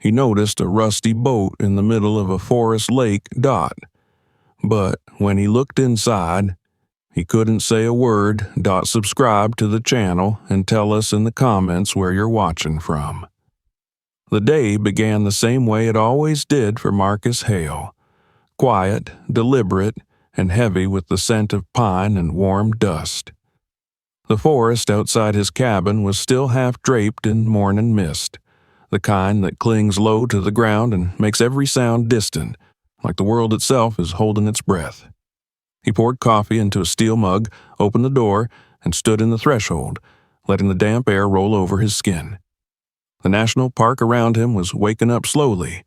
He noticed a rusty boat in the middle of a forest lake dot, but when he looked inside, he couldn't say a word. Subscribe to the channel and tell us in the comments where you're watching from. The day began the same way it always did for Marcus Hale, quiet, deliberate, and heavy with the scent of pine and warm dust. The forest outside his cabin was still half draped in morning mist, the kind that clings low to the ground and makes every sound distant, like the world itself is holding its breath. He poured coffee into a steel mug, opened the door, and stood in the threshold, letting the damp air roll over his skin. The national park around him was waking up slowly.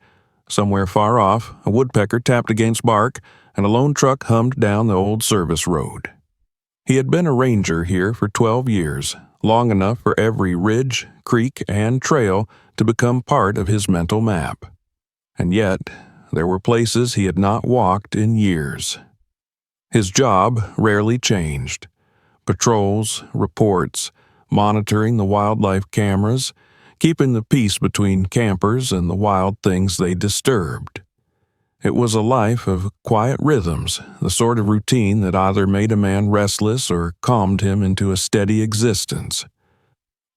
Somewhere far off, a woodpecker tapped against bark, and a lone truck hummed down the old service road. He had been a ranger here for 12 years, long enough for every ridge, creek, and trail to become part of his mental map. And yet, there were places he had not walked in years. His job rarely changed. Patrols, reports, monitoring the wildlife cameras, keeping the peace between campers and the wild things they disturbed. It was a life of quiet rhythms, the sort of routine that either made a man restless or calmed him into a steady existence.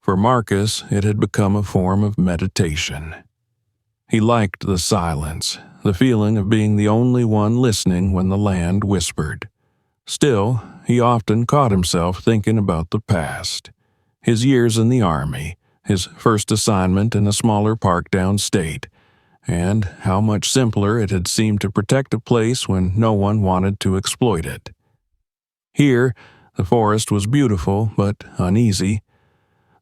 For Marcus, it had become a form of meditation. He liked the silence, the feeling of being the only one listening when the land whispered. Still, he often caught himself thinking about the past, his years in the Army, his first assignment in a smaller park downstate, and how much simpler it had seemed to protect a place when no one wanted to exploit it. Here, the forest was beautiful but uneasy.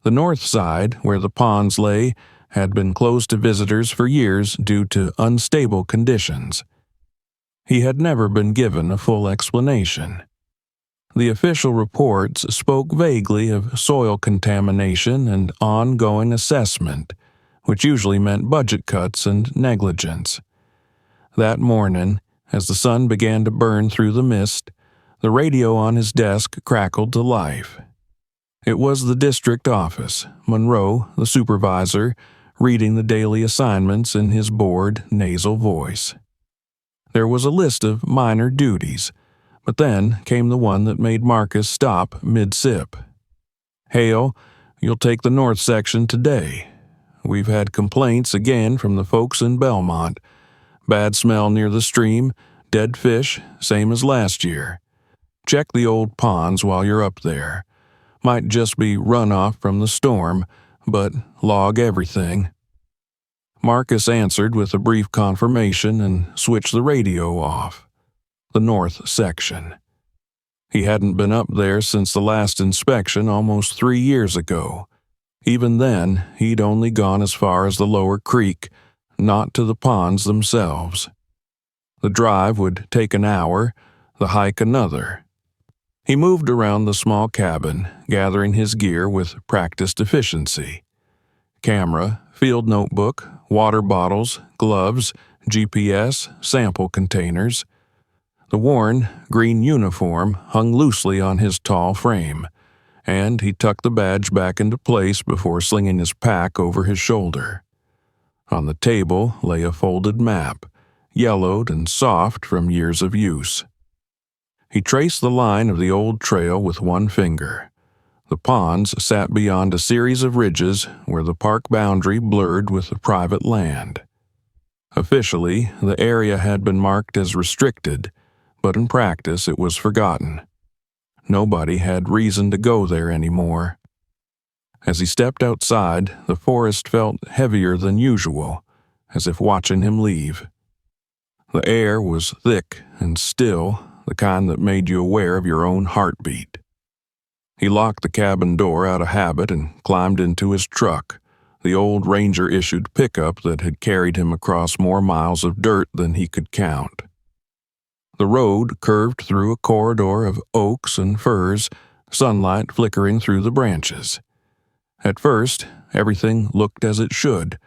The north side, where the ponds lay, had been closed to visitors for years due to unstable conditions. He had never been given a full explanation. The official reports spoke vaguely of soil contamination and ongoing assessment, which usually meant budget cuts and negligence. That morning, as the sun began to burn through the mist, the radio on his desk crackled to life. It was the district office, Monroe, the supervisor, reading the daily assignments in his bored, nasal voice. There was a list of minor duties, but then came the one that made Marcus stop mid-sip. "Hale, you'll take the north section today. We've had complaints again from the folks in Belmont. Bad smell near the stream, dead fish, same as last year. Check the old ponds while you're up there. Might just be runoff from the storm, but log everything." Marcus answered with a brief confirmation and switched the radio off. The north section. He hadn't been up there since the last inspection almost 3 years ago. Even then, he'd only gone as far as the lower creek, not to the ponds themselves. The drive would take an hour, the hike another. He moved around the small cabin, gathering his gear with practiced efficiency. Camera, field notebook, water bottles, gloves, GPS, sample containers. The worn, green uniform hung loosely on his tall frame, and he tucked the badge back into place before slinging his pack over his shoulder. On the table lay a folded map, yellowed and soft from years of use. He traced the line of the old trail with one finger. The ponds sat beyond a series of ridges where the park boundary blurred with the private land. Officially, the area had been marked as restricted, but in practice it was forgotten. Nobody had reason to go there anymore. As he stepped outside, the forest felt heavier than usual, as if watching him leave. The air was thick and still, the kind that made you aware of your own heartbeat. He locked the cabin door out of habit and climbed into his truck, the old Ranger-issued pickup that had carried him across more miles of dirt than he could count. The road curved through a corridor of oaks and firs, sunlight flickering through the branches. At first, everything looked as it should,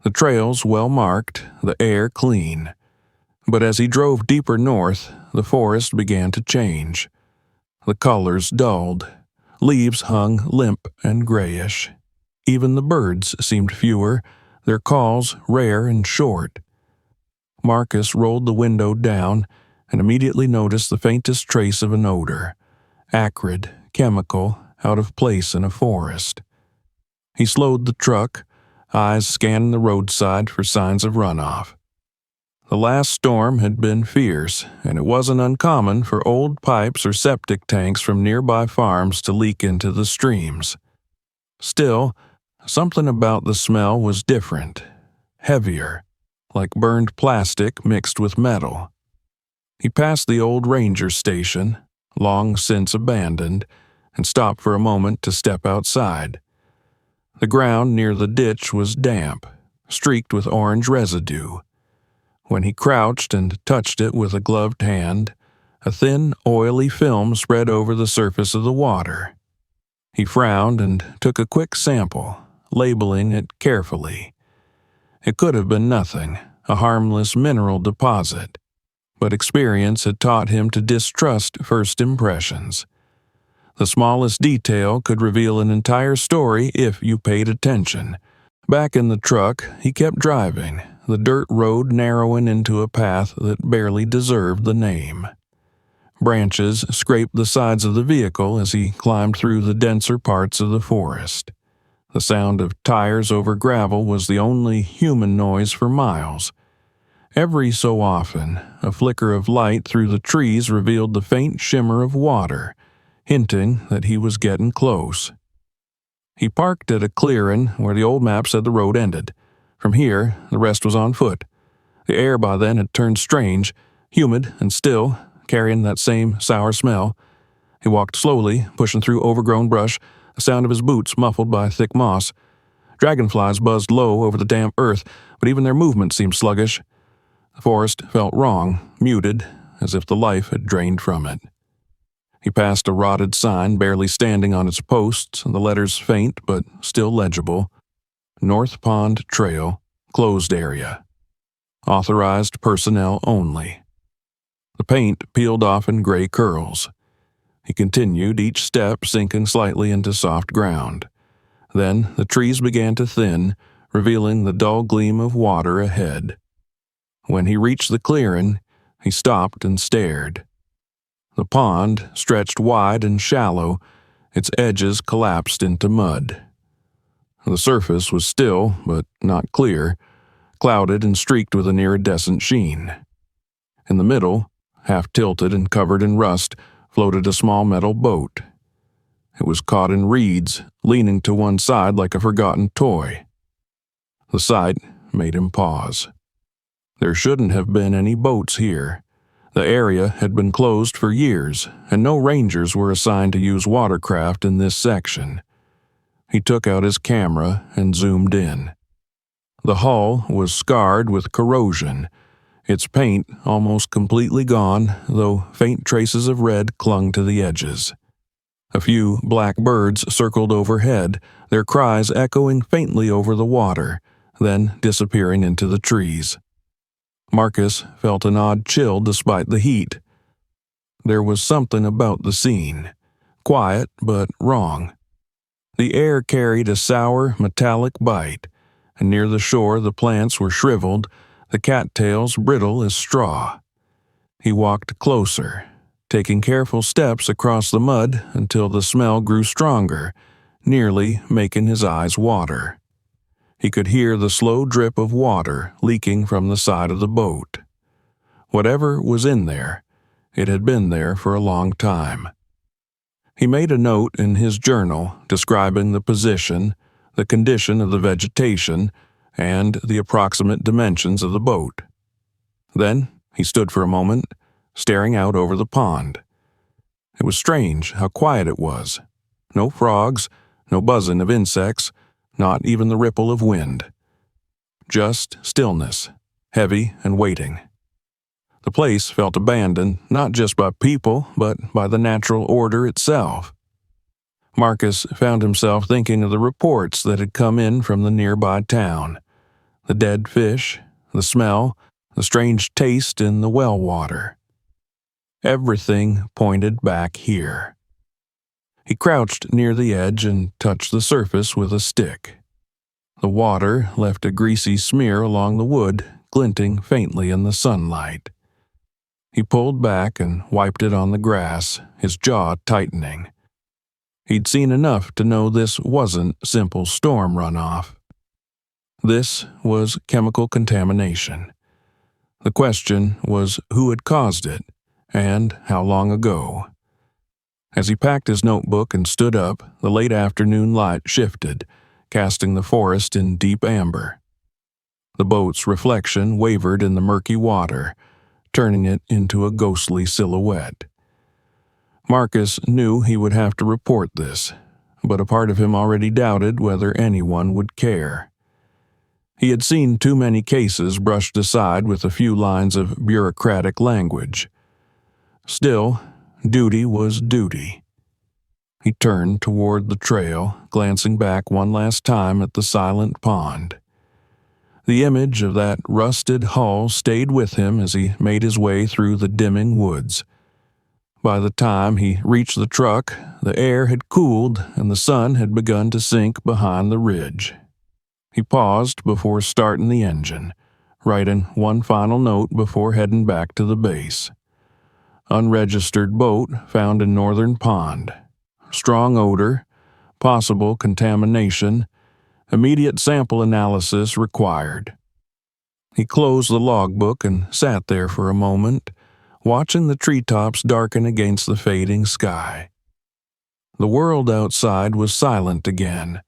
the trails well marked, the air clean. But as he drove deeper north, the forest began to change. The colors dulled. Leaves hung limp and grayish. Even the birds seemed fewer, their calls rare and short. Marcus rolled the window down and immediately noticed the faintest trace of an odor, acrid, chemical, out of place in a forest. He slowed the truck, eyes scanning the roadside for signs of runoff. The last storm had been fierce, and it wasn't uncommon for old pipes or septic tanks from nearby farms to leak into the streams. Still, something about the smell was different, heavier, like burned plastic mixed with metal. He passed the old ranger station, long since abandoned, and stopped for a moment to step outside. The ground near the ditch was damp, streaked with orange residue. When he crouched and touched it with a gloved hand, a thin, oily film spread over the surface of the water. He frowned and took a quick sample, labeling it carefully. It could have been nothing, a harmless mineral deposit, but experience had taught him to distrust first impressions. The smallest detail could reveal an entire story if you paid attention. Back in the truck, he kept driving, the dirt road narrowing into a path that barely deserved the name. Branches scraped the sides of the vehicle as he climbed through the denser parts of the forest. The sound of tires over gravel was the only human noise for miles. Every so often, a flicker of light through the trees revealed the faint shimmer of water, hinting that he was getting close. He parked at a clearing where the old map said the road ended. From here, the rest was on foot. The air by then had turned strange, humid and still, carrying that same sour smell. He walked slowly, pushing through overgrown brush, the sound of his boots muffled by thick moss. Dragonflies buzzed low over the damp earth, but even their movement seemed sluggish. The forest felt wrong, muted, as if the life had drained from it. He passed a rotted sign barely standing on its posts, the letters faint but still legible. North Pond Trail, closed area. Authorized personnel only. The paint peeled off in gray curls. He continued, each step sinking slightly into soft ground. Then the trees began to thin, revealing the dull gleam of water ahead. When he reached the clearing, he stopped and stared. The pond stretched wide and shallow, its edges collapsed into mud. The surface was still, but not clear, clouded and streaked with an iridescent sheen. In the middle, half tilted and covered in rust, floated a small metal boat. It was caught in reeds, leaning to one side like a forgotten toy. The sight made him pause. There shouldn't have been any boats here. The area had been closed for years, and no rangers were assigned to use watercraft in this section. He took out his camera and zoomed in. The hull was scarred with corrosion, its paint almost completely gone, though faint traces of red clung to the edges. A few black birds circled overhead, their cries echoing faintly over the water, then disappearing into the trees. Marcus felt an odd chill despite the heat. There was something about the scene, quiet but wrong. The air carried a sour, metallic bite, and near the shore the plants were shriveled, the cattails brittle as straw. He walked closer, taking careful steps across the mud until the smell grew stronger, nearly making his eyes water. He could hear the slow drip of water leaking from the side of the boat. Whatever was in there, it had been there for a long time. He made a note in his journal describing the position, the condition of the vegetation, and the approximate dimensions of the boat. Then he stood for a moment, staring out over the pond. It was strange how quiet it was. No frogs, no buzzing of insects, not even the ripple of wind. Just stillness, heavy and waiting. The place felt abandoned not just by people, but by the natural order itself. Marcus found himself thinking of the reports that had come in from the nearby town. The dead fish, the smell, the strange taste in the well water. Everything pointed back here. He crouched near the edge and touched the surface with a stick. The water left a greasy smear along the wood, glinting faintly in the sunlight. He pulled back and wiped it on the grass, his jaw tightening. He'd seen enough to know this wasn't simple storm runoff. This was chemical contamination. The question was who had caused it, and how long ago. As he packed his notebook and stood up, the late afternoon light shifted, casting the forest in deep amber. The boat's reflection wavered in the murky water, turning it into a ghostly silhouette. Marcus knew he would have to report this, but a part of him already doubted whether anyone would care. He had seen too many cases brushed aside with a few lines of bureaucratic language. Still, duty was duty. He turned toward the trail, glancing back one last time at the silent pond. The image of that rusted hull stayed with him as he made his way through the dimming woods. By the time he reached the truck, the air had cooled and the sun had begun to sink behind the ridge. He paused before starting the engine, writing one final note before heading back to the base. Unregistered boat found in northern pond. Strong odor, possible contamination, immediate sample analysis required. He closed the logbook and sat there for a moment, watching the treetops darken against the fading sky. The world outside was silent again,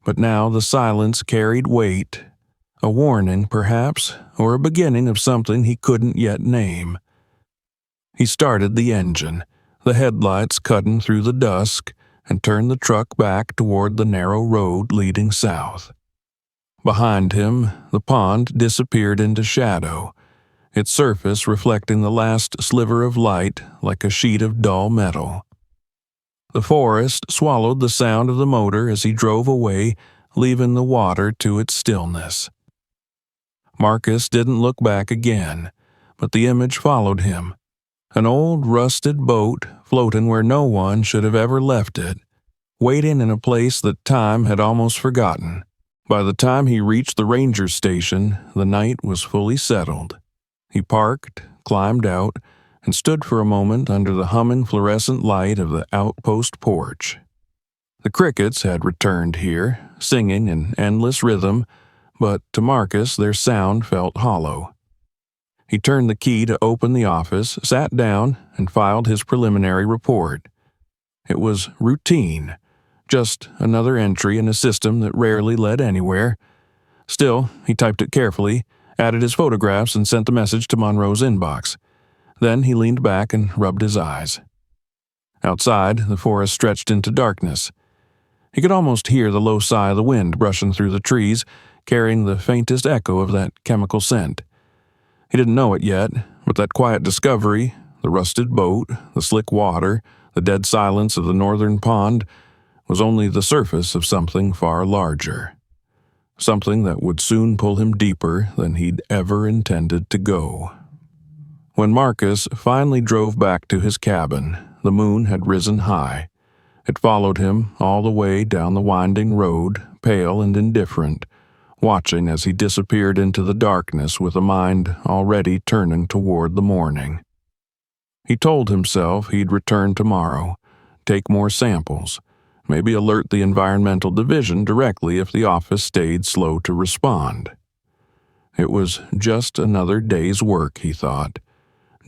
but now the silence carried weight, a warning perhaps, or a beginning of something he couldn't yet name. He started the engine, the headlights cutting through the dusk, and turned the truck back toward the narrow road leading south. Behind him, the pond disappeared into shadow, its surface reflecting the last sliver of light like a sheet of dull metal. The forest swallowed the sound of the motor as he drove away, leaving the water to its stillness. Marcus didn't look back again, but the image followed him. An old rusted boat floating where no one should have ever left it, waiting in a place that time had almost forgotten. By the time he reached the ranger station, the night was fully settled. He parked, climbed out, and stood for a moment under the humming fluorescent light of the outpost porch. The crickets had returned here, singing in endless rhythm, but to Marcus their sound felt hollow. He turned the key to open the office, sat down, and filed his preliminary report. It was routine, just another entry in a system that rarely led anywhere. Still, he typed it carefully, added his photographs, and sent the message to Monroe's inbox. Then he leaned back and rubbed his eyes. Outside, the forest stretched into darkness. He could almost hear the low sigh of the wind brushing through the trees, carrying the faintest echo of that chemical scent. He didn't know it yet, but that quiet discovery, the rusted boat, the slick water, the dead silence of the northern pond, was only the surface of something far larger. Something that would soon pull him deeper than he'd ever intended to go. When Marcus finally drove back to his cabin, the moon had risen high. It followed him all the way down the winding road, pale and indifferent, watching as he disappeared into the darkness with a mind already turning toward the morning. He told himself he'd return tomorrow, take more samples, maybe alert the environmental division directly if the office stayed slow to respond. It was just another day's work, he thought.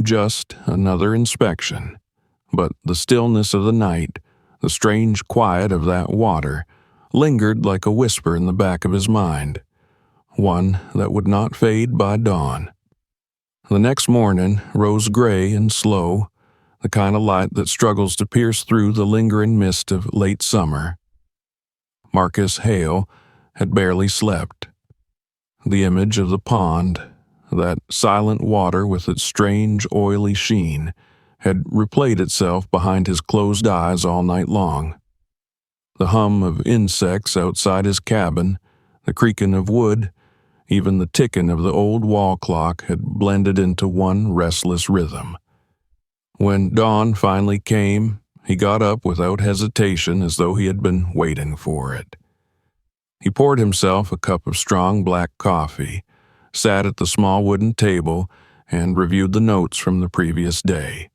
Just another inspection. But the stillness of the night, the strange quiet of that water, lingered like a whisper in the back of his mind, one that would not fade by dawn. The next morning rose gray and slow, the kind of light that struggles to pierce through the lingering mist of late summer. Marcus Hale had barely slept. The image of the pond, that silent water with its strange oily sheen, had replayed itself behind his closed eyes all night long. The hum of insects outside his cabin, the creaking of wood, even the ticking of the old wall clock had blended into one restless rhythm. When dawn finally came, he got up without hesitation as though he had been waiting for it. He poured himself a cup of strong black coffee, sat at the small wooden table, and reviewed the notes from the previous day.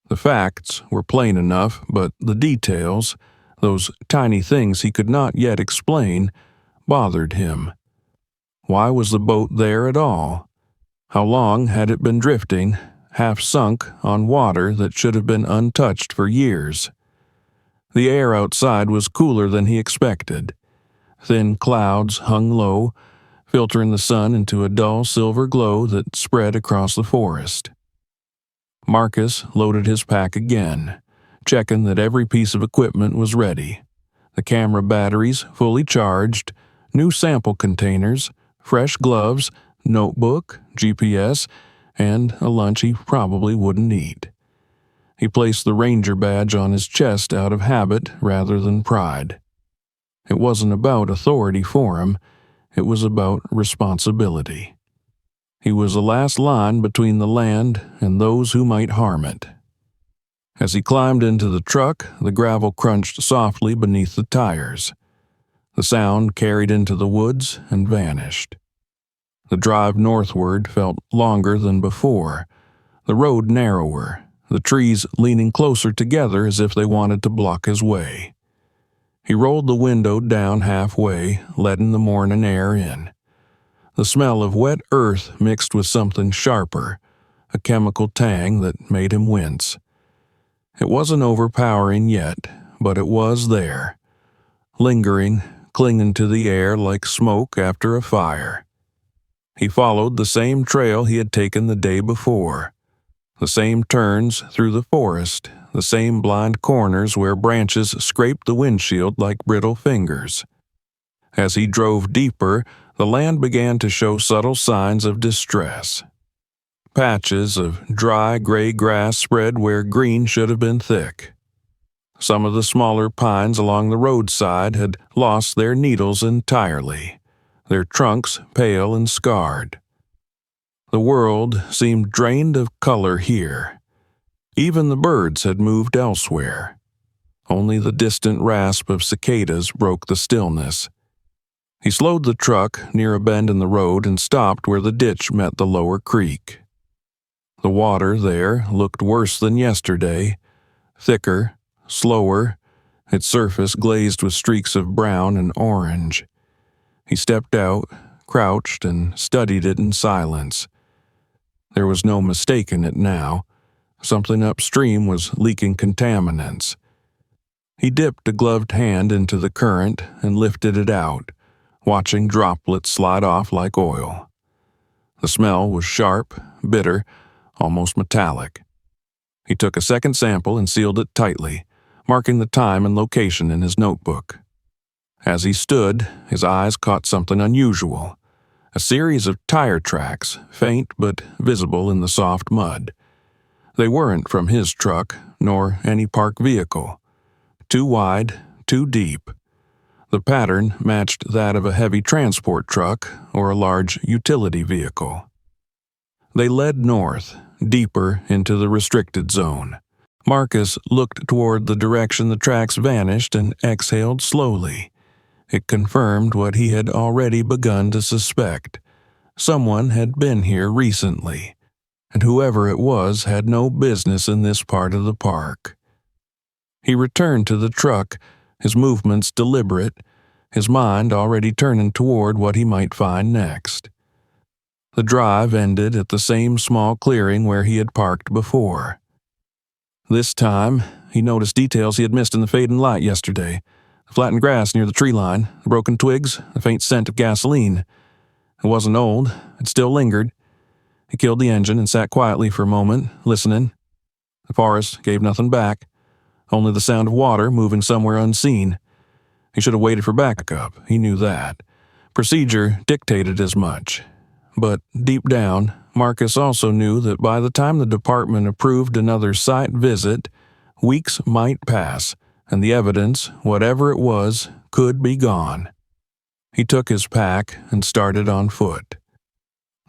The facts were plain enough, but the details, those tiny things he could not yet explain, bothered him. Why was the boat there at all? How long had it been drifting, half sunk on water that should have been untouched for years? The air outside was cooler than he expected. Thin clouds hung low, filtering the sun into a dull silver glow that spread across the forest. Marcus loaded his pack again, checking that every piece of equipment was ready. The camera batteries fully charged, new sample containers, fresh gloves, notebook, GPS, and a lunch he probably wouldn't eat. He placed the ranger badge on his chest out of habit rather than pride. It wasn't about authority for him, it was about responsibility. He was the last line between the land and those who might harm it. As he climbed into the truck, the gravel crunched softly beneath the tires. The sound carried into the woods and vanished. The drive northward felt longer than before, the road narrower, the trees leaning closer together as if they wanted to block his way. He rolled the window down halfway, letting the morning air in. The smell of wet earth mixed with something sharper, a chemical tang that made him wince. It wasn't overpowering yet, but it was there, lingering, clinging to the air like smoke after a fire. He followed the same trail he had taken the day before, the same turns through the forest, the same blind corners where branches scraped the windshield like brittle fingers. As he drove deeper, the land began to show subtle signs of distress. Patches of dry gray grass spread where green should have been thick. Some of the smaller pines along the roadside had lost their needles entirely, their trunks pale and scarred. The world seemed drained of color here. Even the birds had moved elsewhere. Only the distant rasp of cicadas broke the stillness. He slowed the truck near a bend in the road and stopped where the ditch met the lower creek. The water there looked worse than yesterday, thicker, slower, its surface glazed with streaks of brown and orange. He stepped out, crouched, and studied it in silence. There was no mistaking it now. Something upstream was leaking contaminants. He dipped a gloved hand into the current and lifted it out, watching droplets slide off like oil. The smell was sharp, bitter, almost metallic. He took a second sample and sealed it tightly, marking the time and location in his notebook. As he stood, his eyes caught something unusual. A series of tire tracks, faint but visible in the soft mud. They weren't from his truck, nor any parked vehicle. Too wide, too deep. The pattern matched that of a heavy transport truck or a large utility vehicle. They led north, deeper into the restricted zone. Marcus looked toward the direction the tracks vanished and exhaled slowly. It confirmed what he had already begun to suspect. Someone had been here recently, and whoever it was had no business in this part of the park. He returned to the truck, his movements deliberate, his mind already turning toward what he might find next. The drive ended at the same small clearing where he had parked before. This time, he noticed details he had missed in the fading light yesterday. The flattened grass near the tree line, the broken twigs, the faint scent of gasoline. It wasn't old, it still lingered. He killed the engine and sat quietly for a moment, listening. The forest gave nothing back, only the sound of water moving somewhere unseen. He should have waited for backup, he knew that. Procedure dictated as much. But deep down, Marcus also knew that by the time the department approved another site visit, weeks might pass, and the evidence, whatever it was, could be gone. He took his pack and started on foot.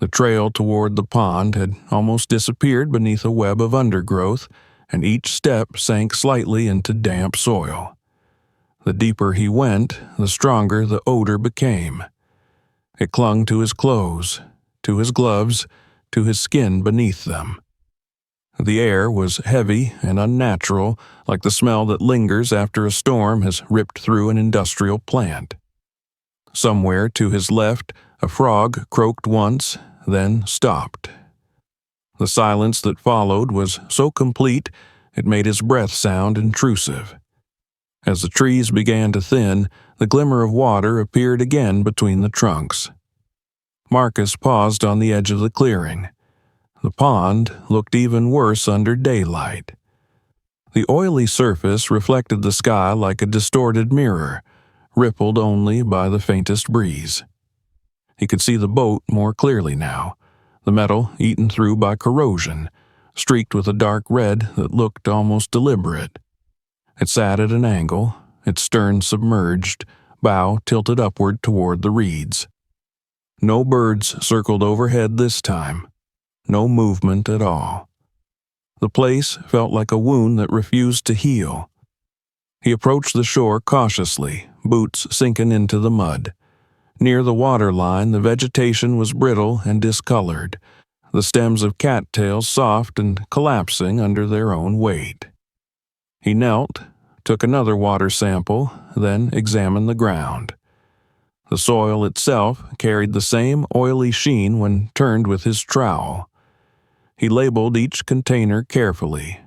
The trail toward the pond had almost disappeared beneath a web of undergrowth, and each step sank slightly into damp soil. The deeper he went, the stronger the odor became. It clung to his clothes, to his gloves, to his skin beneath them. The air was heavy and unnatural, like the smell that lingers after a storm has ripped through an industrial plant. Somewhere to his left, a frog croaked once, then stopped. The silence that followed was so complete it made his breath sound intrusive. As the trees began to thin, the glimmer of water appeared again between the trunks. Marcus paused on the edge of the clearing. The pond looked even worse under daylight. The oily surface reflected the sky like a distorted mirror, rippled only by the faintest breeze. He could see the boat more clearly now, the metal eaten through by corrosion, streaked with a dark red that looked almost deliberate. It sat at an angle, its stern submerged, bow tilted upward toward the reeds. No birds circled overhead this time. No movement at all. The place felt like a wound that refused to heal. He approached the shore cautiously, boots sinking into the mud. Near the water line, the vegetation was brittle and discolored, the stems of cattails soft and collapsing under their own weight. He knelt, took another water sample, then examined the ground. The soil itself carried the same oily sheen when turned with his trowel. He labeled each container carefully,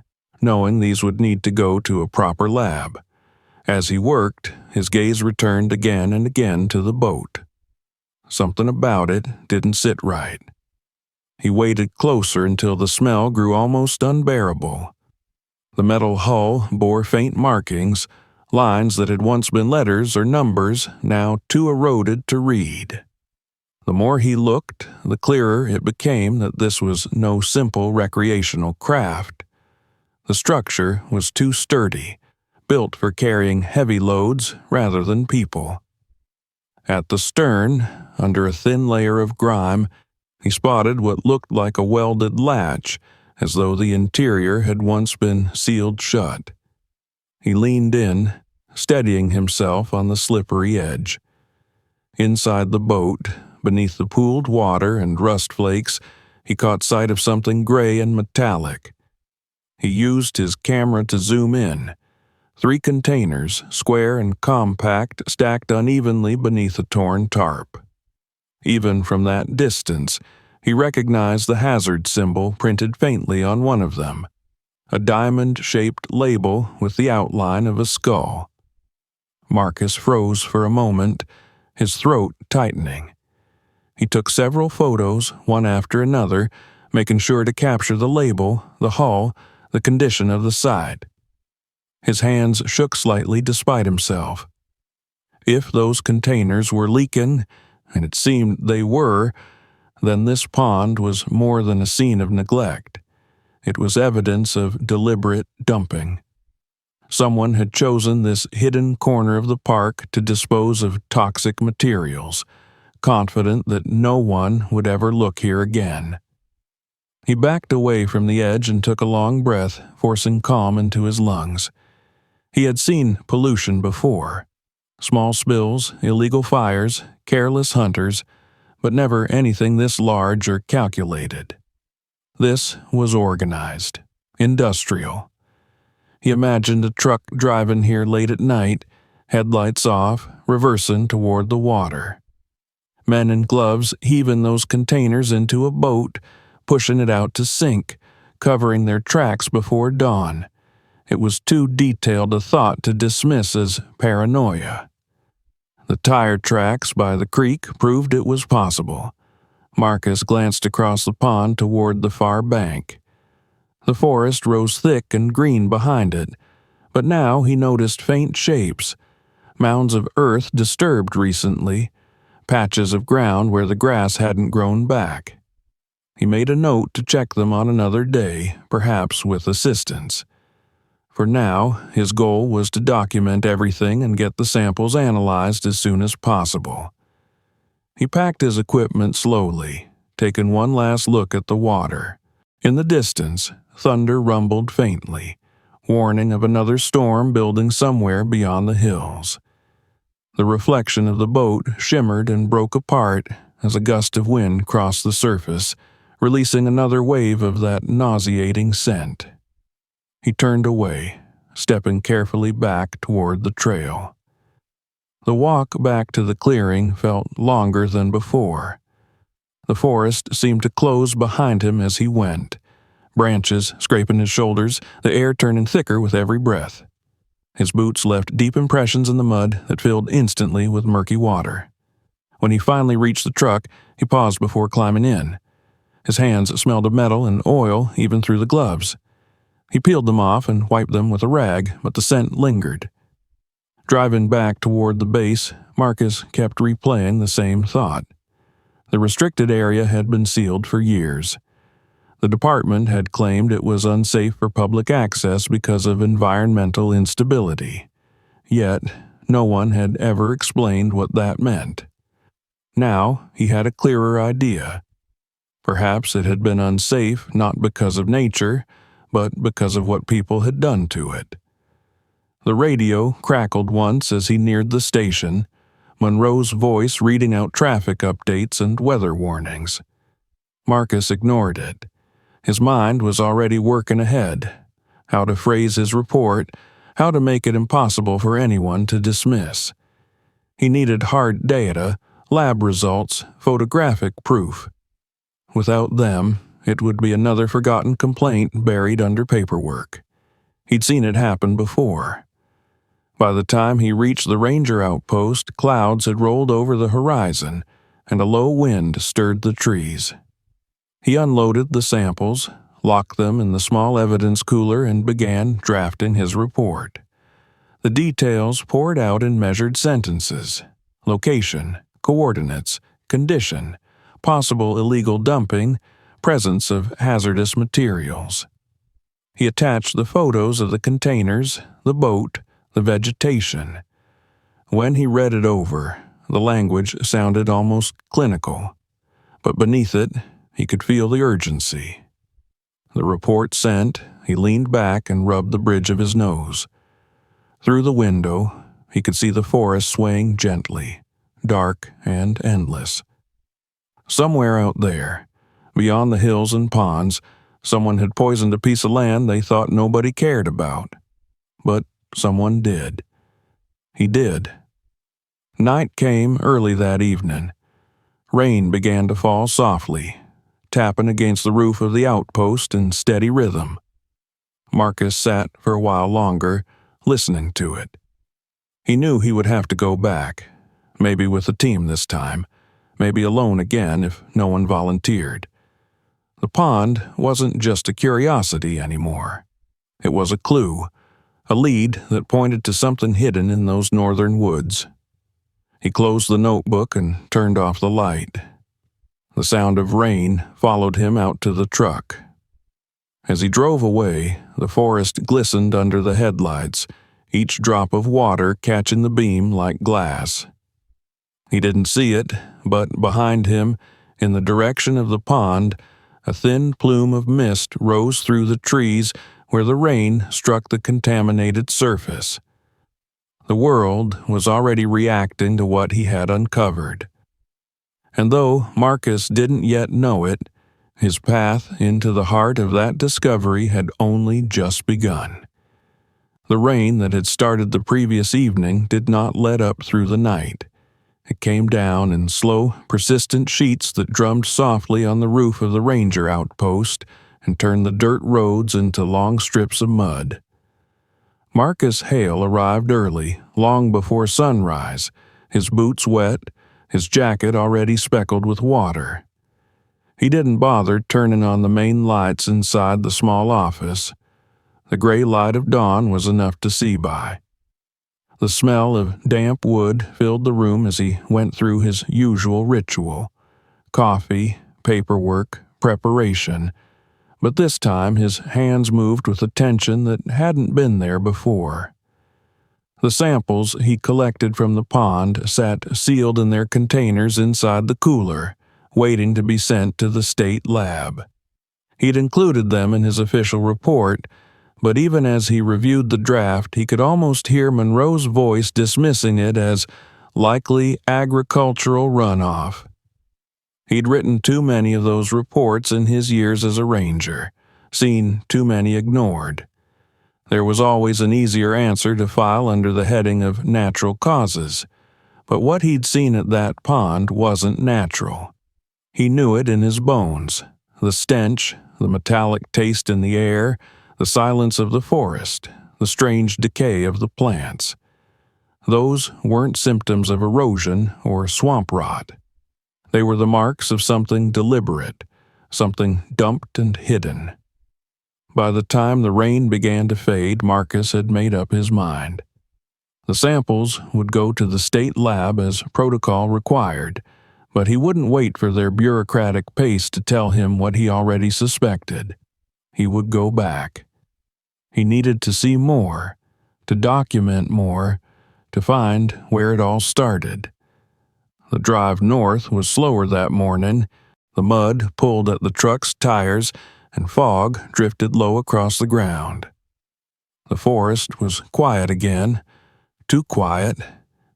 knowing these would need to go to a proper lab. As he worked, his gaze returned again and again to the boat. Something about it didn't sit right. He waited closer until the smell grew almost unbearable. The metal hull bore faint markings, lines that had once been letters or numbers, now too eroded to read. The more he looked, the clearer it became that this was no simple recreational craft. The structure was too sturdy, built for carrying heavy loads rather than people. At the stern, under a thin layer of grime, he spotted what looked like a welded latch, as though the interior had once been sealed shut. He leaned in, steadying himself on the slippery edge. Inside the boat, beneath the pooled water and rust flakes, he caught sight of something gray and metallic. He used his camera to zoom in. 3 containers, square and compact, stacked unevenly beneath a torn tarp. Even from that distance, he recognized the hazard symbol printed faintly on one of them, a diamond-shaped label with the outline of a skull. Marcus froze for a moment, his throat tightening. He took several photos, one after another, making sure to capture the label, the hull, the condition of the side. His hands shook slightly despite himself. If those containers were leaking, and it seemed they were, then this pond was more than a scene of neglect. It was evidence of deliberate dumping. Someone had chosen this hidden corner of the park to dispose of toxic materials, confident that no one would ever look here again. He backed away from the edge and took a long breath, forcing calm into his lungs. He had seen pollution before. Small spills, illegal fires, careless hunters, but never anything this large or calculated. This was organized, industrial. He imagined a truck driving here late at night, headlights off, reversing toward the water. Men in gloves heaving those containers into a boat, pushing it out to sink, covering their tracks before dawn. It was too detailed a thought to dismiss as paranoia. The tire tracks by the creek proved it was possible. Marcus glanced across the pond toward the far bank. The forest rose thick and green behind it, but now he noticed faint shapes, mounds of earth disturbed recently, patches of ground where the grass hadn't grown back. He made a note to check them on another day, perhaps with assistance. For now, his goal was to document everything and get the samples analyzed as soon as possible. He packed his equipment slowly, taking one last look at the water. In the distance, thunder rumbled faintly. warning of another storm building somewhere beyond the hills. The reflection of the boat shimmered and broke apart as a gust of wind crossed the surface, releasing another wave of that nauseating scent. He turned away, stepping carefully back toward the trail. The walk back to the clearing felt longer than before. The forest seemed to close behind him as he went, branches scraping his shoulders, the air turning thicker with every breath. His boots left deep impressions in the mud that filled instantly with murky water. When he finally reached the truck, he paused before climbing in. His hands smelled of metal and oil even through the gloves. He peeled them off and wiped them with a rag, but the scent lingered. Driving back toward the base, Marcus kept replaying the same thought. The restricted area had been sealed for years. The department had claimed it was unsafe for public access because of environmental instability. Yet, no one had ever explained what that meant. Now, he had a clearer idea. Perhaps it had been unsafe not because of nature, but because of what people had done to it. The radio crackled once as he neared the station, Monroe's voice reading out traffic updates and weather warnings. Marcus ignored it. His mind was already working ahead, how to phrase his report, how to make it impossible for anyone to dismiss. He needed hard data, lab results, photographic proof. Without them, it would be another forgotten complaint buried under paperwork. He'd seen it happen before. By the time he reached the ranger outpost, clouds had rolled over the horizon, and a low wind stirred the trees. He unloaded the samples, locked them in the small evidence cooler, and began drafting his report. The details poured out in measured sentences: location, coordinates, condition, possible illegal dumping, presence of hazardous materials. He attached the photos of the containers, the boat, the vegetation. When he read it over, the language sounded almost clinical, but beneath it, he could feel the urgency. The report sent, he leaned back and rubbed the bridge of his nose. Through the window, he could see the forest swaying gently, dark and endless. Somewhere out there, beyond the hills and ponds, someone had poisoned a piece of land they thought nobody cared about. But someone did. He did. Night came early that evening. Rain began to fall softly, tapping against the roof of the outpost in steady rhythm. Marcus sat for a while longer, listening to it. He knew he would have to go back, maybe with a team this time, maybe alone again if no one volunteered. The pond wasn't just a curiosity anymore. It was a clue, a lead that pointed to something hidden in those northern woods. He closed the notebook and turned off the light. The sound of rain followed him out to the truck. As he drove away, the forest glistened under the headlights, each drop of water catching the beam like glass. He didn't see it, but behind him, in the direction of the pond, a thin plume of mist rose through the trees where the rain struck the contaminated surface. The world was already reacting to what he had uncovered. And though Marcus didn't yet know it, his path into the heart of that discovery had only just begun. The rain that had started the previous evening did not let up through the night. It came down in slow, persistent sheets that drummed softly on the roof of the ranger outpost and turned the dirt roads into long strips of mud. Marcus Hale arrived early, long before sunrise, his boots wet, his jacket already speckled with water. He didn't bother turning on the main lights inside the small office. The gray light of dawn was enough to see by. The smell of damp wood filled the room as he went through his usual ritual: coffee, paperwork, preparation. But this time his hands moved with a tension that hadn't been there before. The samples he collected from the pond sat sealed in their containers inside the cooler, waiting to be sent to the state lab. He'd included them in his official report, But even as he reviewed the draft, he could almost hear Monroe's voice dismissing it as likely agricultural runoff. He'd written too many of those reports in his years as a ranger, seen too many ignored. There was always an easier answer to file under the heading of natural causes, but what he'd seen at that pond wasn't natural. He knew it in his bones, the stench, the metallic taste in the air, the silence of the forest, the strange decay of the plants. Those weren't symptoms of erosion or swamp rot. They were the marks of something deliberate, something dumped and hidden. By the time the rain began to fade, Marcus had made up his mind. The samples would go to the state lab as protocol required, but he wouldn't wait for their bureaucratic pace to tell him what he already suspected. He would go back. He needed to see more, to document more, to find where it all started. The drive north was slower that morning. The mud pulled at the truck's tires, and fog drifted low across the ground. The forest was quiet again, too quiet,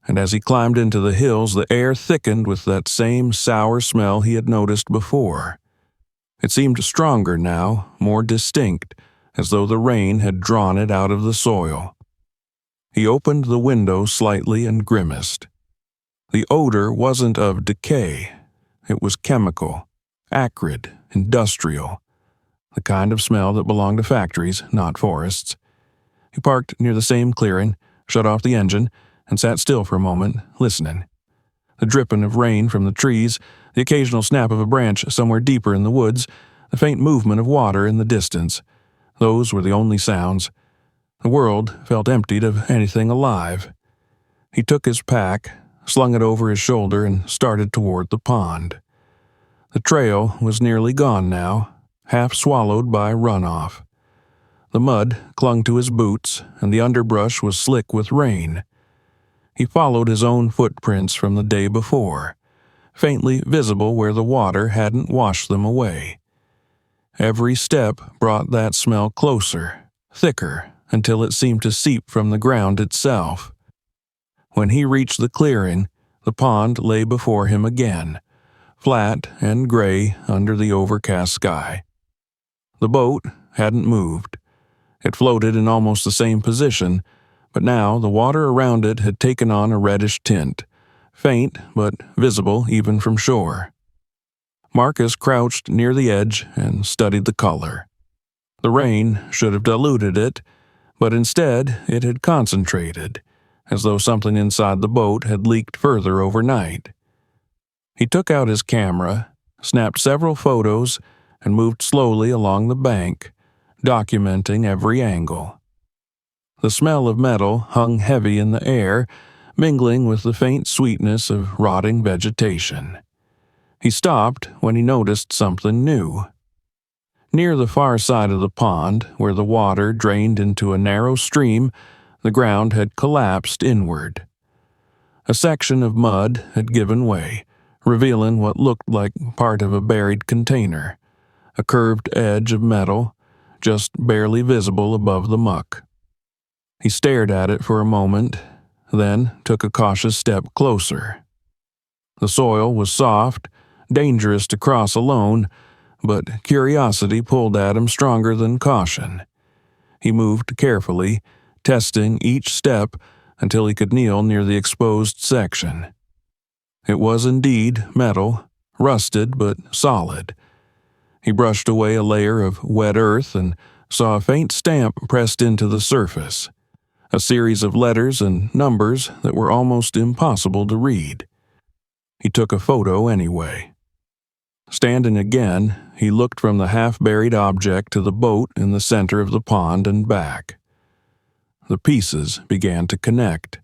and as he climbed into the hills, the air thickened with that same sour smell he had noticed before. It seemed stronger now, more distinct, as though the rain had drawn it out of the soil. He opened the window slightly and grimaced. The odor wasn't of decay. It was chemical, acrid, industrial, the kind of smell that belonged to factories, not forests. He parked near the same clearing, shut off the engine, and sat still for a moment, listening. The dripping of rain from the trees, the occasional snap of a branch somewhere deeper in the woods, the faint movement of water in the distance. Those were the only sounds. The world felt emptied of anything alive. He took his pack, slung it over his shoulder, and started toward the pond. The trail was nearly gone now, half swallowed by runoff. The mud clung to his boots, and the underbrush was slick with rain. He followed his own footprints from the day before, faintly visible where the water hadn't washed them away. Every step brought that smell closer, thicker, until it seemed to seep from the ground itself. When he reached the clearing, the pond lay before him again, flat and gray under the overcast sky. The boat hadn't moved. It floated in almost the same position, but now the water around it had taken on a reddish tint, faint but visible even from shore. Marcus crouched near the edge and studied the color. The rain should have diluted it, but instead it had concentrated, as though something inside the boat had leaked further overnight. He took out his camera, snapped several photos, and moved slowly along the bank, documenting every angle. The smell of metal hung heavy in the air, mingling with the faint sweetness of rotting vegetation. He stopped when he noticed something new. Near the far side of the pond, where the water drained into a narrow stream, the ground had collapsed inward. A section of mud had given way, revealing what looked like part of a buried container, a curved edge of metal, just barely visible above the muck. He stared at it for a moment, then took a cautious step closer. The soil was soft, dangerous to cross alone, but curiosity pulled at him stronger than caution. He moved carefully, testing each step until he could kneel near the exposed section. It was indeed metal, rusted but solid. He brushed away a layer of wet earth and saw a faint stamp pressed into the surface, a series of letters and numbers that were almost impossible to read. He took a photo anyway. Standing again, he looked from the half-buried object to the boat in the center of the pond and back. The pieces began to connect.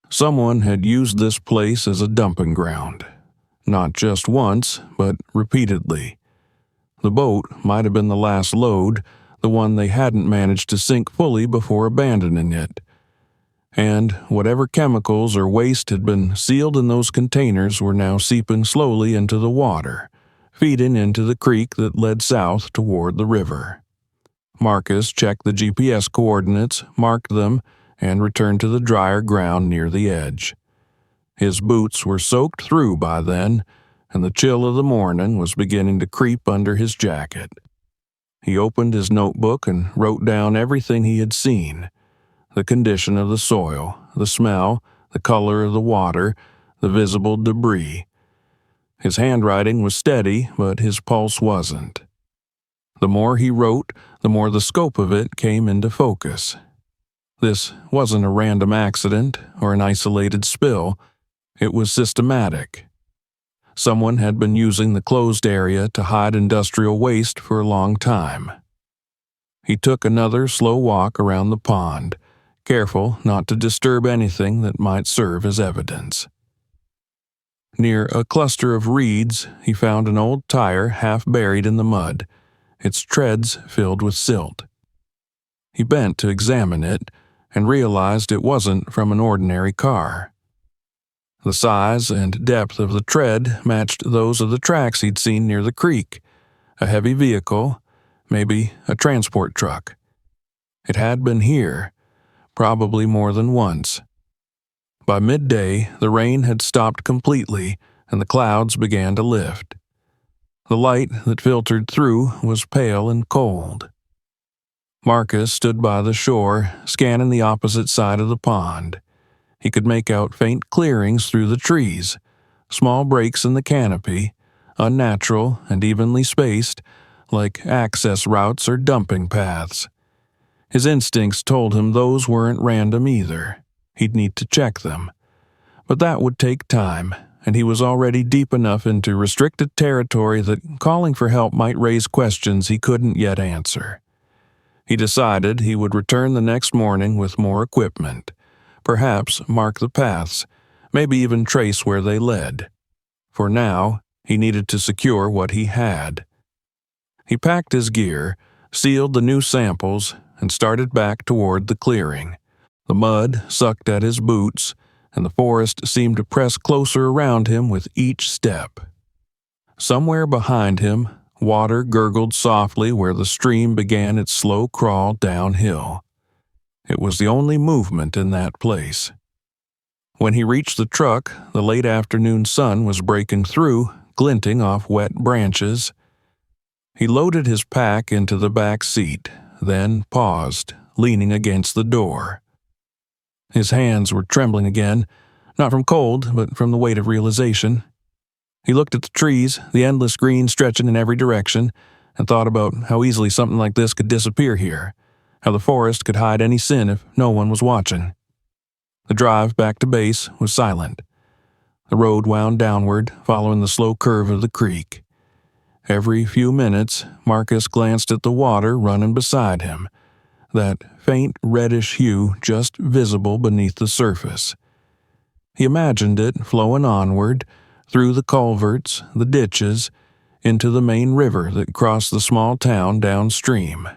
Someone had used this place as a dumping ground, not just once, but repeatedly. The boat might have been the last load, the one they hadn't managed to sink fully before abandoning it. And whatever chemicals or waste had been sealed in those containers were now seeping slowly into the water, feeding into the creek that led south toward the river. Marcus checked the GPS coordinates, marked them, and returned to the drier ground near the edge. His boots were soaked through by then, and the chill of the morning was beginning to creep under his jacket. He opened his notebook and wrote down everything he had seen: the condition of the soil, the smell, the color of the water, the visible debris. His handwriting was steady, but his pulse wasn't. The more he wrote, the more the scope of it came into focus. This wasn't a random accident or an isolated spill. It was systematic. Someone had been using the closed area to hide industrial waste for a long time. He took another slow walk around the pond, careful not to disturb anything that might serve as evidence. Near a cluster of reeds, he found an old tire half buried in the mud, its treads filled with silt. He bent to examine it and realized it wasn't from an ordinary car. The size and depth of the tread matched those of the tracks he'd seen near the creek, a heavy vehicle, maybe a transport truck. It had been here, probably more than once. By midday, the rain had stopped completely and the clouds began to lift. The light that filtered through was pale and cold. Marcus stood by the shore, scanning the opposite side of the pond. He could make out faint clearings through the trees, small breaks in the canopy, unnatural and evenly spaced, like access routes or dumping paths. His instincts told him those weren't random either. He'd need to check them. But that would take time, and he was already deep enough into restricted territory that calling for help might raise questions he couldn't yet answer. He decided he would return the next morning with more equipment, perhaps mark the paths, maybe even trace where they led. For now, he needed to secure what he had. He packed his gear, sealed the new samples, and started back toward the clearing. The mud sucked at his boots, and the forest seemed to press closer around him with each step. Somewhere behind him, water gurgled softly where the stream began its slow crawl downhill. It was the only movement in that place. When he reached the truck, the late afternoon sun was breaking through, glinting off wet branches. He loaded his pack into the back seat, then paused, leaning against the door. His hands were trembling again, not from cold, but from the weight of realization. He looked at the trees, the endless green stretching in every direction, and thought about how easily something like this could disappear here, how the forest could hide any sin if no one was watching. The drive back to base was silent. The road wound downward, following the slow curve of the creek. Every few minutes, Marcus glanced at the water running beside him, that faint reddish hue just visible beneath the surface. He imagined it flowing onward, through the culverts, the ditches, into the main river that crossed the small town downstream.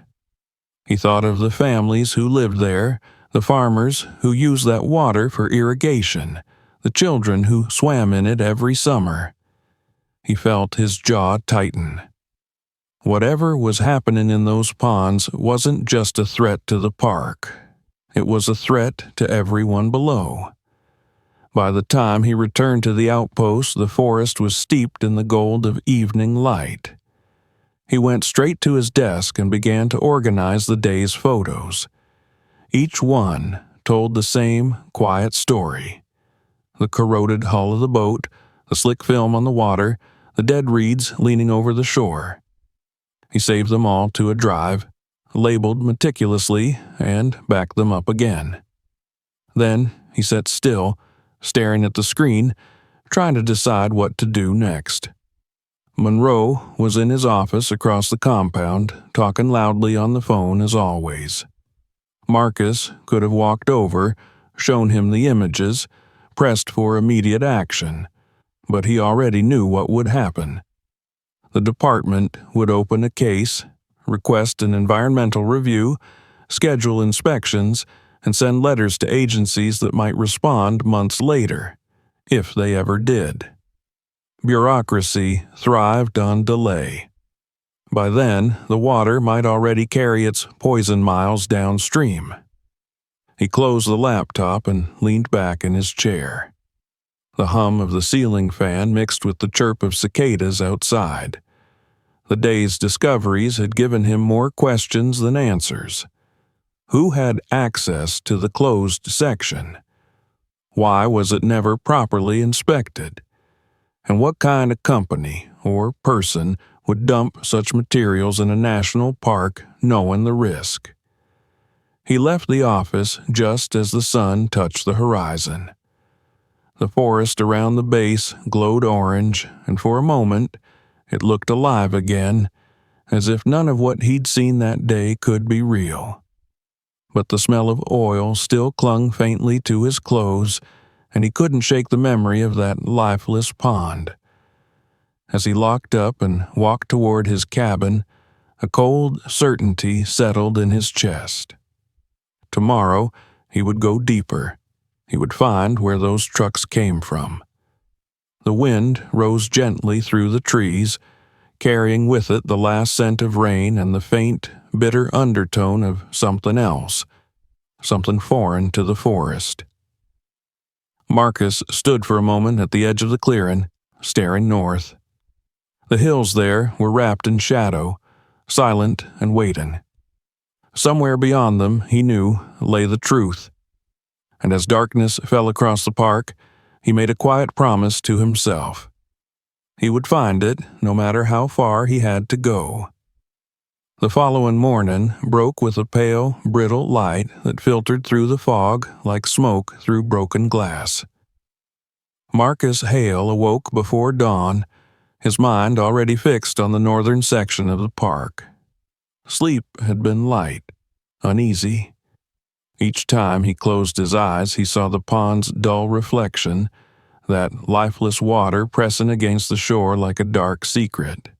He thought of the families who lived there, the farmers who used that water for irrigation, the children who swam in it every summer. He felt his jaw tighten. Whatever was happening in those ponds wasn't just a threat to the park. It was a threat to everyone below. By the time he returned to the outpost, the forest was steeped in the gold of evening light. He went straight to his desk and began to organize the day's photos. Each one told the same quiet story. The corroded hull of the boat, the slick film on the water, the dead reeds leaning over the shore. He saved them all to a drive, labeled meticulously, and backed them up again. Then he sat still, staring at the screen, trying to decide what to do next. Monroe was in his office across the compound, talking loudly on the phone as always. Marcus could have walked over, shown him the images, pressed for immediate action, but he already knew what would happen. The department would open a case, request an environmental review, schedule inspections, and send letters to agencies that might respond months later, if they ever did. Bureaucracy thrived on delay. By then, the water might already carry its poison miles downstream. He closed the laptop and leaned back in his chair. The hum of the ceiling fan mixed with the chirp of cicadas outside. The day's discoveries had given him more questions than answers. Who had access to the closed section? Why was it never properly inspected? And what kind of company or person would dump such materials in a national park knowing the risk? He left the office just as the sun touched the horizon. The forest around the base glowed orange, and for a moment it looked alive again, as if none of what he'd seen that day could be real. But the smell of oil still clung faintly to his clothes, and he couldn't shake the memory of that lifeless pond. As he locked up and walked toward his cabin, a cold certainty settled in his chest. Tomorrow, he would go deeper. He would find where those trucks came from. The wind rose gently through the trees, carrying with it the last scent of rain and the faint, bitter undertone of something else, something foreign to the forest. Marcus stood for a moment at the edge of the clearing, staring north. The hills there were wrapped in shadow, silent and waiting. Somewhere beyond them, he knew, lay the truth. And as darkness fell across the park, he made a quiet promise to himself. He would find it, no matter how far he had to go. The following morning broke with a pale, brittle light that filtered through the fog like smoke through broken glass. Marcus Hale awoke before dawn, his mind already fixed on the northern section of the park. Sleep had been light, uneasy. Each time he closed his eyes, he saw the pond's dull reflection, that lifeless water pressing against the shore like a dark secret.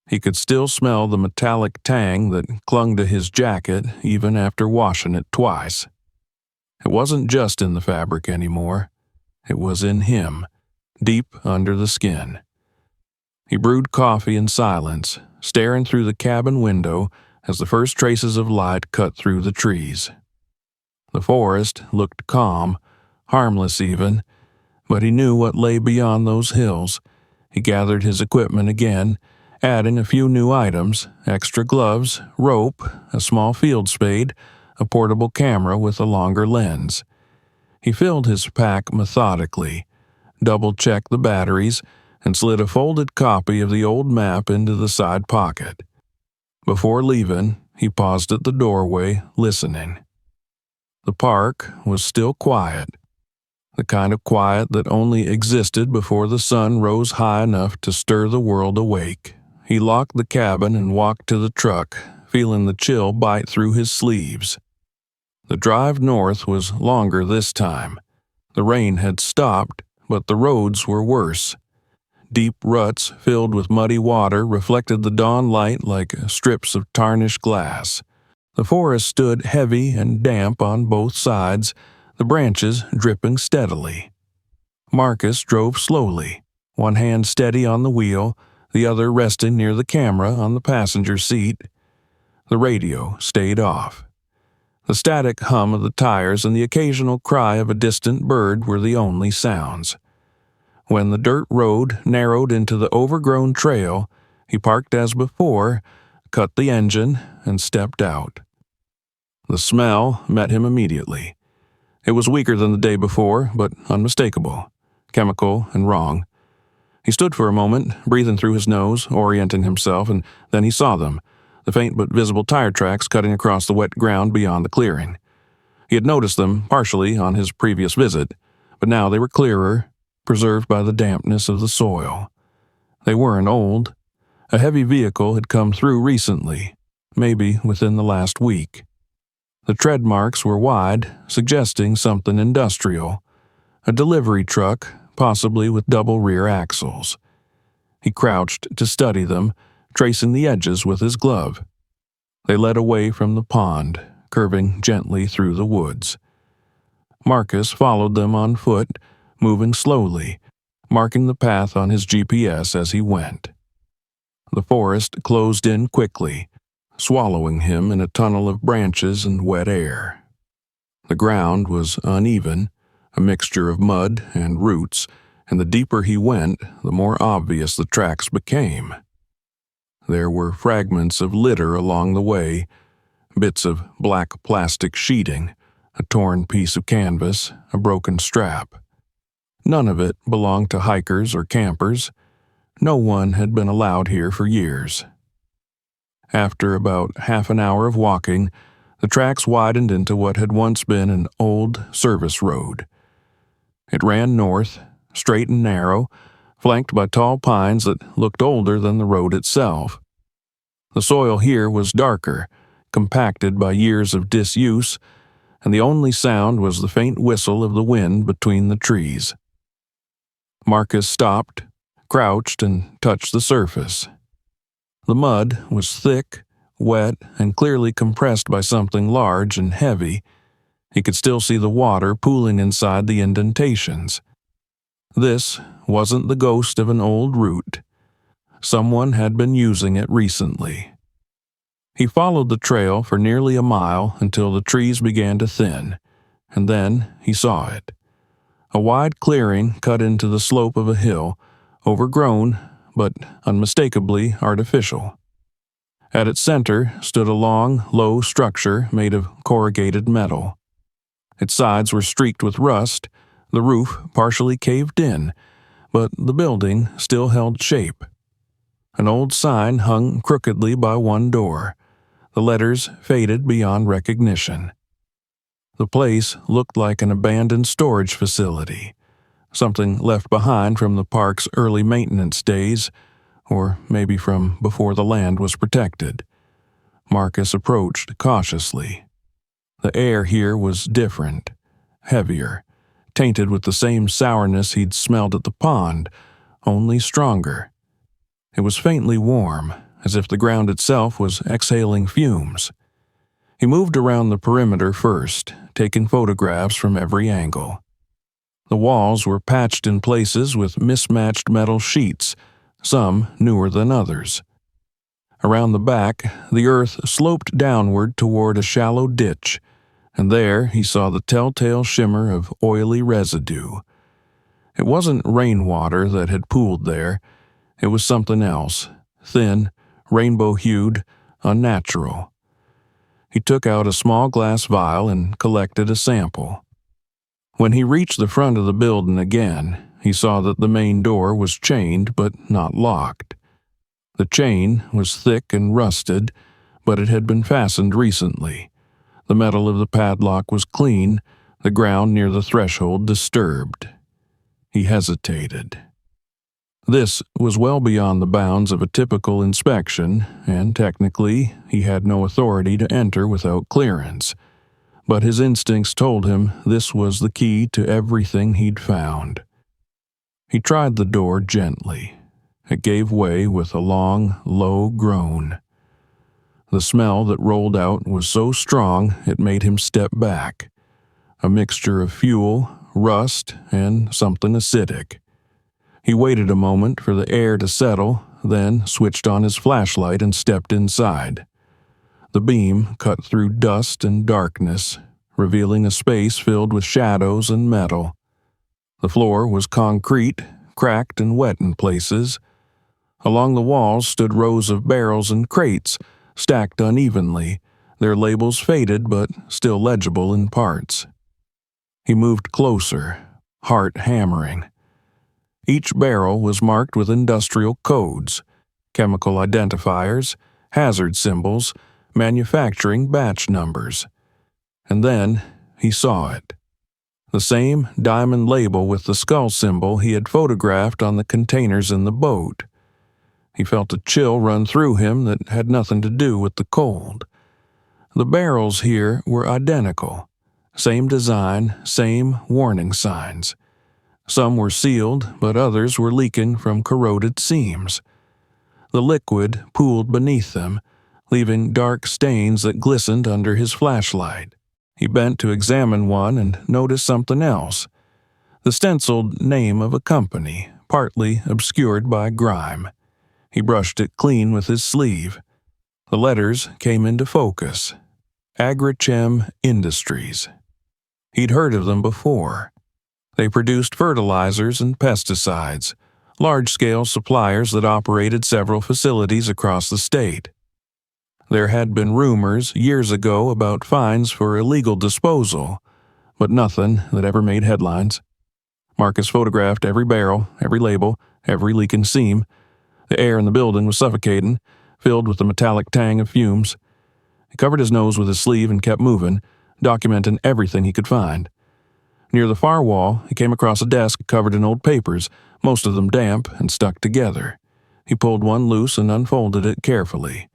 He could still smell the metallic tang that clung to his jacket even after washing it twice. It wasn't just in the fabric anymore. It was in him, deep under the skin. He brewed coffee in silence, staring through the cabin window as the first traces of light cut through the trees. The forest looked calm, harmless even, but he knew what lay beyond those hills. He gathered his equipment again, adding a few new items, extra gloves, rope, a small field spade, a portable camera with a longer lens. He filled his pack methodically, double-checked the batteries, and slid a folded copy of the old map into the side pocket. Before leaving, he paused at the doorway, listening. The park was still quiet, the kind of quiet that only existed before the sun rose high enough to stir the world awake. He locked the cabin and walked to the truck, feeling the chill bite through his sleeves. The drive north was longer this time. The rain had stopped, but the roads were worse. Deep ruts filled with muddy water reflected the dawn light like strips of tarnished glass. The forest stood heavy and damp on both sides, the branches dripping steadily. Marcus drove slowly, one hand steady on the wheel, the other resting near the camera on the passenger seat. The radio stayed off. The static hum of the tires and the occasional cry of a distant bird were the only sounds. When the dirt road narrowed into the overgrown trail, he parked as before, cut the engine, and stepped out. The smell met him immediately. It was weaker than the day before, but unmistakable, chemical and wrong. He stood for a moment, breathing through his nose, orienting himself, and then he saw them, the faint but visible tire tracks cutting across the wet ground beyond the clearing. He had noticed them partially on his previous visit, but now they were clearer, preserved by the dampness of the soil. They weren't old. A heavy vehicle had come through recently, maybe within the last week. The tread marks were wide, suggesting something industrial. A delivery truck, possibly with double rear axles. He crouched to study them, tracing the edges with his glove. They led away from the pond, curving gently through the woods. Marcus followed them on foot, moving slowly, marking the path on his GPS as he went. The forest closed in quickly, swallowing him in a tunnel of branches and wet air. The ground was uneven, a mixture of mud and roots, and the deeper he went, the more obvious the tracks became. There were fragments of litter along the way, bits of black plastic sheeting, a torn piece of canvas, a broken strap. None of it belonged to hikers or campers. No one had been allowed here for years. After about half an hour of walking, the tracks widened into what had once been an old service road. It ran north, straight and narrow, flanked by tall pines that looked older than the road itself. The soil here was darker, compacted by years of disuse, and the only sound was the faint whistle of the wind between the trees. Marcus stopped, crouched, and touched the surface. The mud was thick, wet, and clearly compressed by something large and heavy. He could still see the water pooling inside the indentations. This wasn't the ghost of an old route. Someone had been using it recently. He followed the trail for nearly a mile until the trees began to thin, and then he saw it. A wide clearing cut into the slope of a hill, overgrown but unmistakably artificial. At its center stood a long, low structure made of corrugated metal. Its sides were streaked with rust, the roof partially caved in, but the building still held shape. An old sign hung crookedly by one door, the letters faded beyond recognition. The place looked like an abandoned storage facility, something left behind from the park's early maintenance days, or maybe from before the land was protected. Marcus approached cautiously. The air here was different, heavier, tainted with the same sourness he'd smelled at the pond, only stronger. It was faintly warm, as if the ground itself was exhaling fumes. He moved around the perimeter first, taking photographs from every angle. The walls were patched in places with mismatched metal sheets, some newer than others. Around the back, the earth sloped downward toward a shallow ditch, and there he saw the telltale shimmer of oily residue. It wasn't rainwater that had pooled there. It was something else, thin, rainbow-hued, unnatural. He took out a small glass vial and collected a sample. When he reached the front of the building again, he saw that the main door was chained but not locked. The chain was thick and rusted, but it had been fastened recently. The metal of the padlock was clean, the ground near the threshold disturbed. He hesitated. This was well beyond the bounds of a typical inspection, and technically he had no authority to enter without clearance. But his instincts told him this was the key to everything he'd found. He tried the door gently. It gave way with a long, low groan. The smell that rolled out was so strong it made him step back. A mixture of fuel, rust, and something acidic. He waited a moment for the air to settle, then switched on his flashlight and stepped inside. The beam cut through dust and darkness, revealing a space filled with shadows and metal. The floor was concrete, cracked and wet in places. Along the walls stood rows of barrels and crates, stacked unevenly, their labels faded but still legible in parts. He moved closer, heart hammering. Each barrel was marked with industrial codes, chemical identifiers, hazard symbols, manufacturing batch numbers. And then he saw it. The same diamond label with the skull symbol he had photographed on the containers in the boat. He felt a chill run through him that had nothing to do with the cold. The barrels here were identical. Same design, same warning signs. Some were sealed, but others were leaking from corroded seams. The liquid pooled beneath them, leaving dark stains that glistened under his flashlight. He bent to examine one and noticed something else. The stenciled name of a company, partly obscured by grime. He brushed it clean with his sleeve. The letters came into focus. Agrichem Industries. He'd heard of them before. They produced fertilizers and pesticides, large-scale suppliers that operated several facilities across the state. There had been rumors years ago about fines for illegal disposal, but nothing that ever made headlines. Marcus photographed every barrel, every label, every leaking seam. The air in the building was suffocating, filled with the metallic tang of fumes. He covered his nose with his sleeve and kept moving, documenting everything he could find. Near the far wall, he came across a desk covered in old papers, most of them damp and stuck together. He pulled one loose and unfolded it carefully.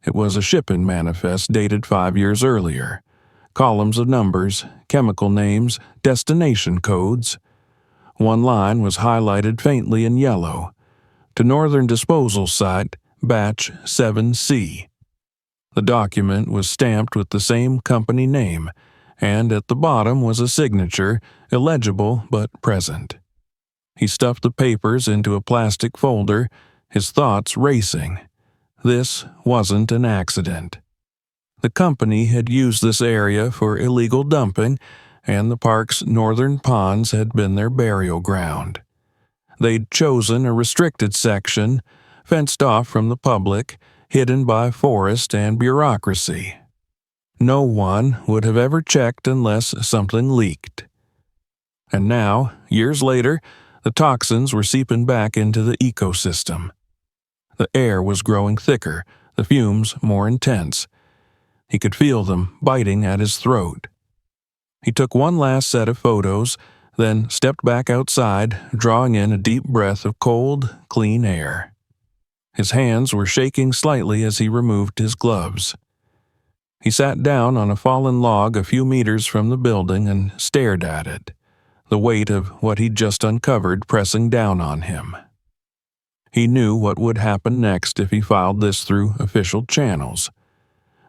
It was a shipping manifest dated 5 years earlier. Columns of numbers, chemical names, destination codes. One line was highlighted faintly in yellow. To Northern Disposal Site, Batch 7C. The document was stamped with the same company name, and at the bottom was a signature, illegible but present. He stuffed the papers into a plastic folder, his thoughts racing. This wasn't an accident. The company had used this area for illegal dumping, and the park's northern ponds had been their burial ground. They'd chosen a restricted section, fenced off from the public, hidden by forest and bureaucracy. No one would have ever checked unless something leaked. And now, years later, the toxins were seeping back into the ecosystem. The air was growing thicker, the fumes more intense. He could feel them biting at his throat. He took one last set of photos, then stepped back outside, drawing in a deep breath of cold, clean air. His hands were shaking slightly as he removed his gloves. He sat down on a fallen log a few meters from the building and stared at it, the weight of what he'd just uncovered pressing down on him. He knew what would happen next if he filed this through official channels.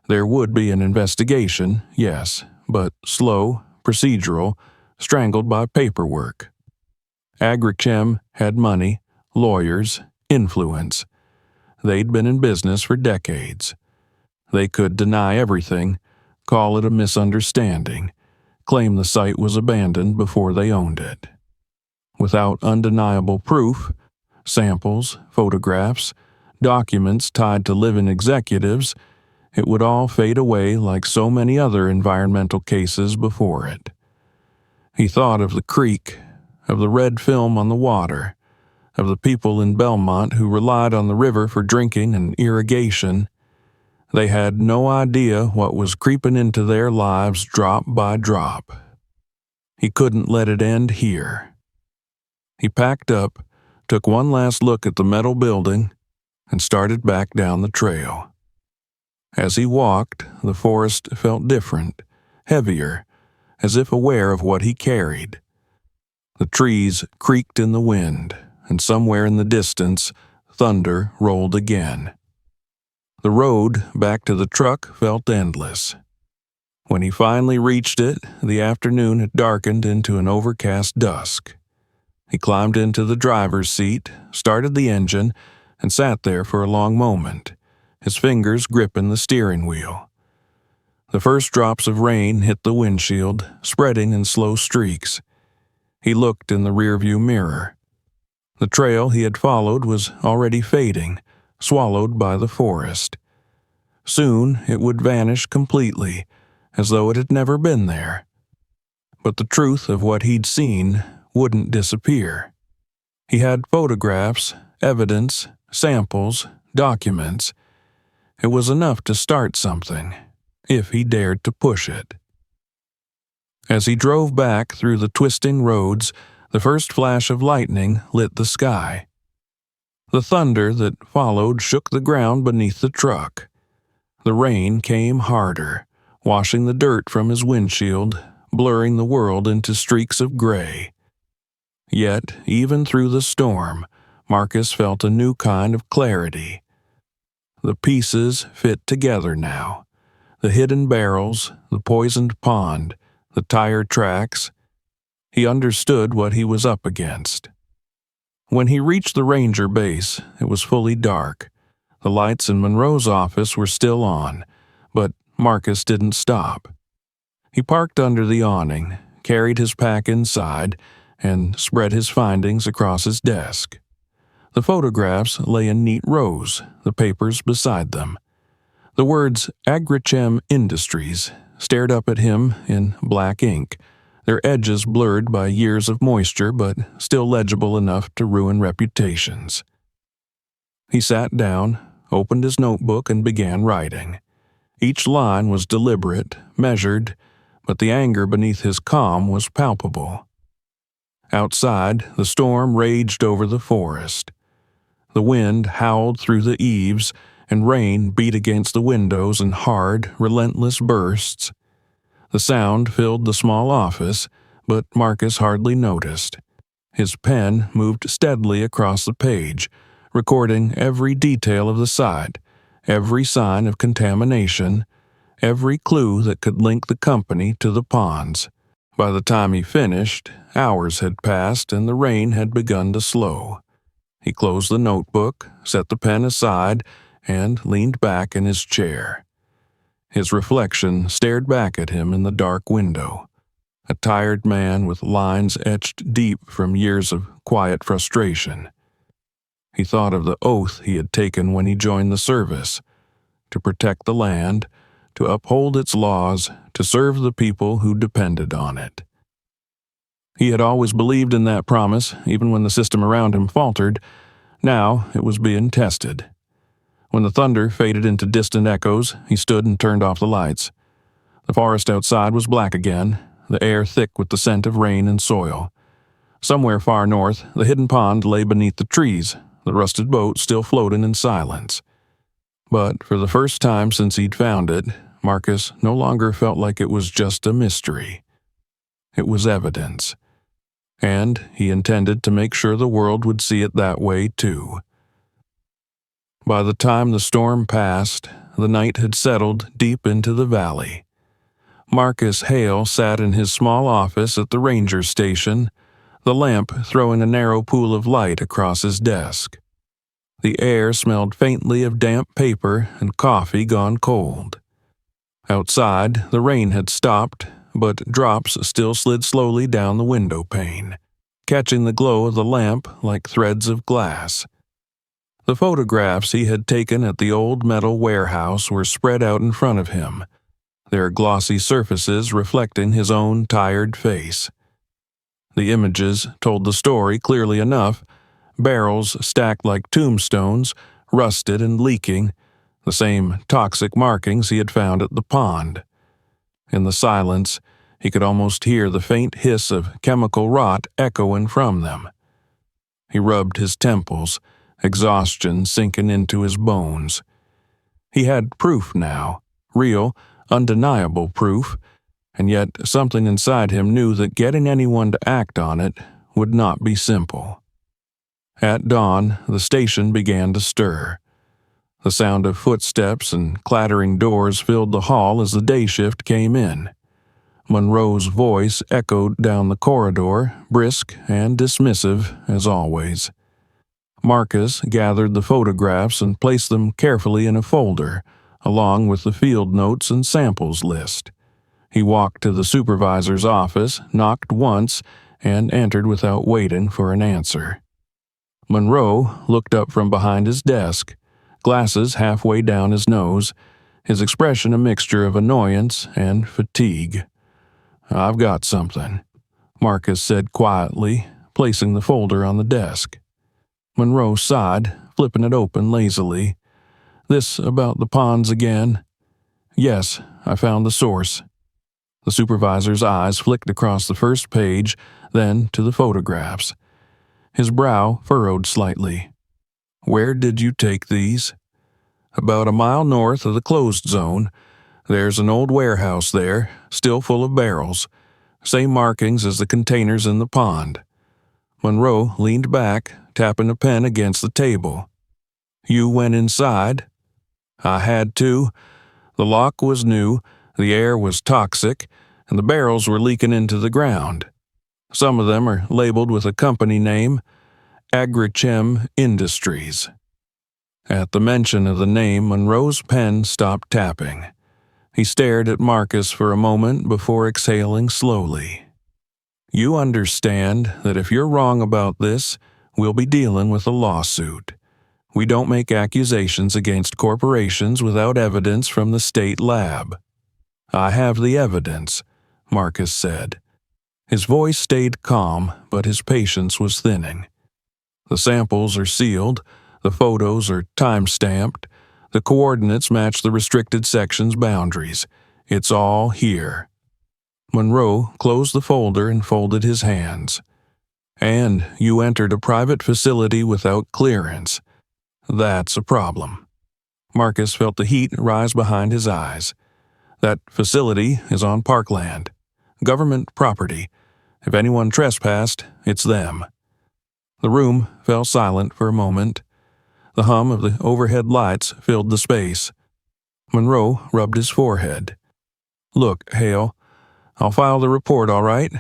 There would be an investigation, yes, but slow, procedural, strangled by paperwork. Agrichem had money, lawyers, influence. They'd been in business for decades. They could deny everything, call it a misunderstanding, claim the site was abandoned before they owned it. Without undeniable proof, samples, photographs, documents tied to living executives, it would all fade away like so many other environmental cases before it. He thought of the creek, of the red film on the water, of the people in Belmont who relied on the river for drinking and irrigation. They had no idea what was creeping into their lives drop by drop. He couldn't let it end here. He packed up, took one last look at the metal building, and started back down the trail. As he walked, the forest felt different, heavier, as if aware of what he carried. The trees creaked in the wind, and somewhere in the distance, thunder rolled again. The road back to the truck felt endless. When he finally reached it, the afternoon had darkened into an overcast dusk. He climbed into the driver's seat, started the engine, and sat there for a long moment, his fingers gripping the steering wheel. The first drops of rain hit the windshield, spreading in slow streaks. He looked in the rearview mirror. The trail he had followed was already fading, swallowed by the forest. Soon it would vanish completely, as though it had never been there. But the truth of what he'd seen wouldn't disappear. He had photographs, evidence, samples, documents. It was enough to start something, if he dared to push it. As he drove back through the twisting roads, the first flash of lightning lit the sky. The thunder that followed shook the ground beneath the truck. The rain came harder, washing the dirt from his windshield, blurring the world into streaks of gray. Yet, even through the storm, Marcus felt a new kind of clarity. The pieces fit together now. The hidden barrels, the poisoned pond, the tire tracks. He understood what he was up against. When he reached the ranger base, it was fully dark. The lights in Monroe's office were still on, but Marcus didn't stop. He parked under the awning, carried his pack inside, and spread his findings across his desk. The photographs lay in neat rows, the papers beside them. The words Agrichem Industries stared up at him in black ink, their edges blurred by years of moisture but still legible enough to ruin reputations. He sat down, opened his notebook, and began writing. Each line was deliberate, measured, but the anger beneath his calm was palpable. Outside, the storm raged over the forest. The wind howled through the eaves, and rain beat against the windows in hard, relentless bursts. The sound filled the small office, but Marcus hardly noticed. His pen moved steadily across the page, recording every detail of the site, every sign of contamination, every clue that could link the company to the ponds. By the time he finished, hours had passed and the rain had begun to slow. He closed the notebook, set the pen aside, and leaned back in his chair. His reflection stared back at him in the dark window, a tired man with lines etched deep from years of quiet frustration. He thought of the oath he had taken when he joined the service, to protect the land, to uphold its laws, to serve the people who depended on it. He had always believed in that promise, even when the system around him faltered. Now it was being tested. When the thunder faded into distant echoes, he stood and turned off the lights. The forest outside was black again, the air thick with the scent of rain and soil. Somewhere far north, the hidden pond lay beneath the trees, the rusted boat still floating in silence. But for the first time since he'd found it, Marcus no longer felt like it was just a mystery. It was evidence. And he intended to make sure the world would see it that way too. By the time the storm passed, the night had settled deep into the valley. Marcus Hale sat in his small office at the ranger station, the lamp throwing a narrow pool of light across his desk. The air smelled faintly of damp paper and coffee gone cold. Outside, the rain had stopped, but drops still slid slowly down the window pane, catching the glow of the lamp like threads of glass. The photographs he had taken at the old metal warehouse were spread out in front of him, their glossy surfaces reflecting his own tired face. The images told the story clearly enough: barrels stacked like tombstones, rusted and leaking, the same toxic markings he had found at the pond. In the silence, he could almost hear the faint hiss of chemical rot echoing from them. He rubbed his temples, exhaustion sinking into his bones. He had proof now, real, undeniable proof, and yet something inside him knew that getting anyone to act on it would not be simple. At dawn, the station began to stir. The sound of footsteps and clattering doors filled the hall as the day shift came in. Monroe's voice echoed down the corridor, brisk and dismissive as always. Marcus gathered the photographs and placed them carefully in a folder, along with the field notes and samples list. He walked to the supervisor's office, knocked once, and entered without waiting for an answer. Monroe looked up from behind his desk, glasses halfway down his nose, his expression a mixture of annoyance and fatigue. "I've got something," Marcus said quietly, placing the folder on the desk. Monroe sighed, flipping it open lazily. "This about the ponds again?" "Yes, I found the source." The supervisor's eyes flicked across the first page, then to the photographs. His brow furrowed slightly. "Where did you take these?" "About a mile north of the closed zone. There's an old warehouse there, still full of barrels. Same markings as the containers in the pond." Monroe leaned back, tapping a pen against the table. "You went inside?" "I had to. The lock was new, the air was toxic, and the barrels were leaking into the ground. Some of them are labeled with a company name, Agrichem Industries. At the mention of the name, Monroe's pen stopped tapping. He stared at Marcus for a moment before exhaling slowly. You understand that if you're wrong about this, we'll be dealing with a lawsuit. We don't make accusations against corporations without evidence from the state lab. I have the evidence, Marcus said. His voice stayed calm, but his patience was thinning. The samples are sealed, the photos are time-stamped, the coordinates match the restricted section's boundaries. It's all here. Monroe closed the folder and folded his hands. And you entered a private facility without clearance. That's a problem. Marcus felt the heat rise behind his eyes. That facility is on parkland. Government property. If anyone trespassed, it's them. The room fell silent for a moment. The hum of the overhead lights filled the space. Monroe rubbed his forehead. Look, Hale, I'll file the report, all right?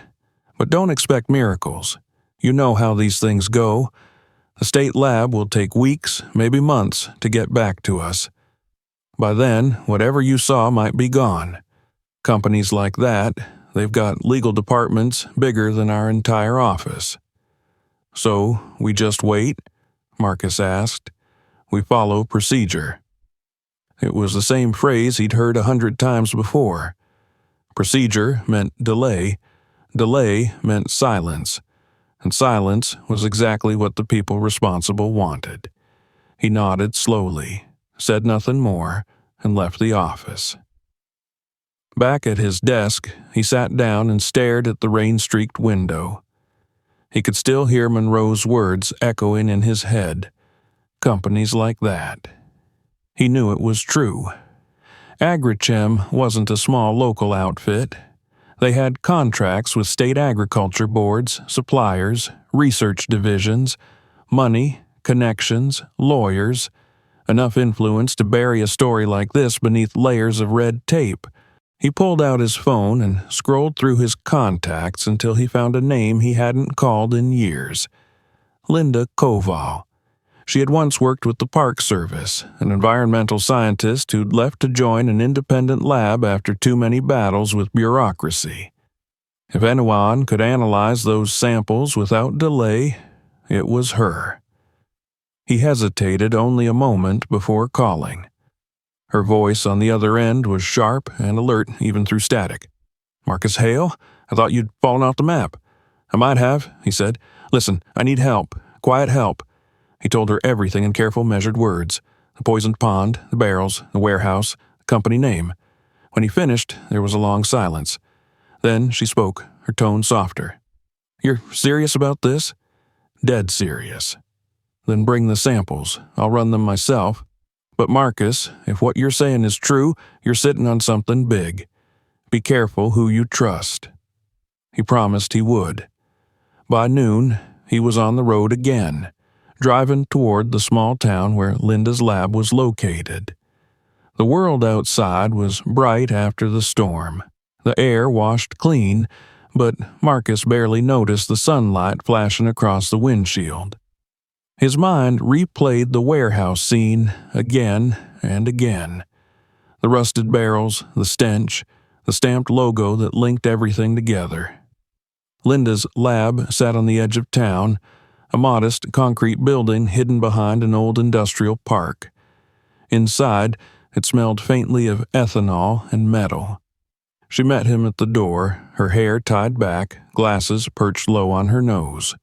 But don't expect miracles. You know how these things go. The state lab will take weeks, maybe months, to get back to us. By then, whatever you saw might be gone. Companies like that, they've got legal departments bigger than our entire office. So, we just wait? Marcus asked. We follow procedure. It was the same phrase he'd heard 100 times before. Procedure meant delay. Delay meant silence. And silence was exactly what the people responsible wanted. He nodded slowly, said nothing more, and left the office. Back at his desk, he sat down and stared at the rain-streaked window. He could still hear Monroe's words echoing in his head. Companies like that. He knew it was true. Agrichem wasn't a small local outfit. They had contracts with state agriculture boards, suppliers, research divisions, money, connections, lawyers, enough influence to bury a story like this beneath layers of red tape. He pulled out his phone and scrolled through his contacts until he found a name he hadn't called in years. Linda Koval. She had once worked with the Park Service, an environmental scientist who'd left to join an independent lab after too many battles with bureaucracy. If anyone could analyze those samples without delay, it was her. He hesitated only a moment before calling. Her voice on the other end was sharp and alert even through static. Marcus Hale? I thought you'd fallen off the map. I might have, he said. Listen, I need help. Quiet help. He told her everything in careful, measured words. The poisoned pond, the barrels, the warehouse, the company name. When he finished, there was a long silence. Then she spoke, her tone softer. You're serious about this? Dead serious. Then bring the samples. I'll run them myself. But Marcus, if what you're saying is true, you're sitting on something big. Be careful who you trust. He promised he would. By noon, he was on the road again, driving toward the small town where Linda's lab was located. The world outside was bright after the storm. The air washed clean, but Marcus barely noticed the sunlight flashing across the windshield. His mind replayed the warehouse scene again and again. The rusted barrels, the stench, the stamped logo that linked everything together. Linda's lab sat on the edge of town, a modest concrete building hidden behind an old industrial park. Inside, it smelled faintly of ethanol and metal. She met him at the door, her hair tied back, glasses perched low on her nose.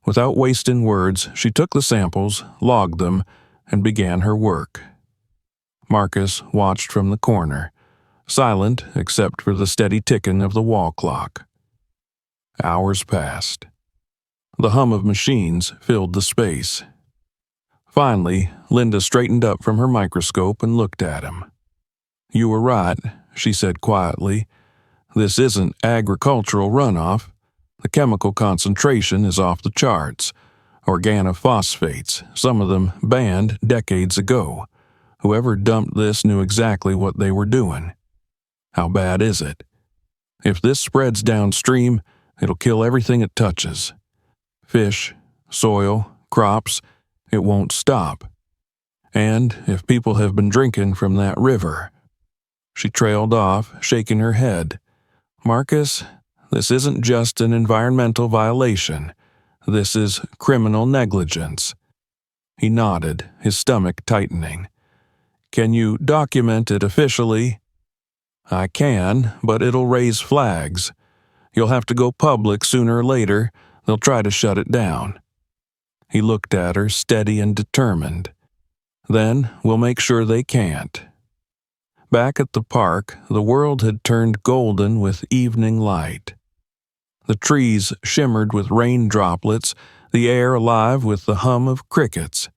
Without wasting words, she took the samples, logged them, and began her work. Marcus watched from the corner, silent except for the steady ticking of the wall clock. Hours passed. The hum of machines filled the space. Finally, Linda straightened up from her microscope and looked at him. You were right, she said quietly. This isn't agricultural runoff. The chemical concentration is off the charts. Organophosphates, some of them banned decades ago. Whoever dumped this knew exactly what they were doing. How bad is it? If this spreads downstream, it'll kill everything it touches. Fish, soil, crops, it won't stop. And if people have been drinking from that river. She trailed off, shaking her head. Marcus, this isn't just an environmental violation. This is criminal negligence. He nodded, his stomach tightening. Can you document it officially? I can, but it'll raise flags. You'll have to go public sooner or later. They'll try to shut it down. He looked at her, steady and determined. Then we'll make sure they can't. Back at the park, the world had turned golden with evening light. The trees shimmered with rain droplets, the air alive with the hum of crickets.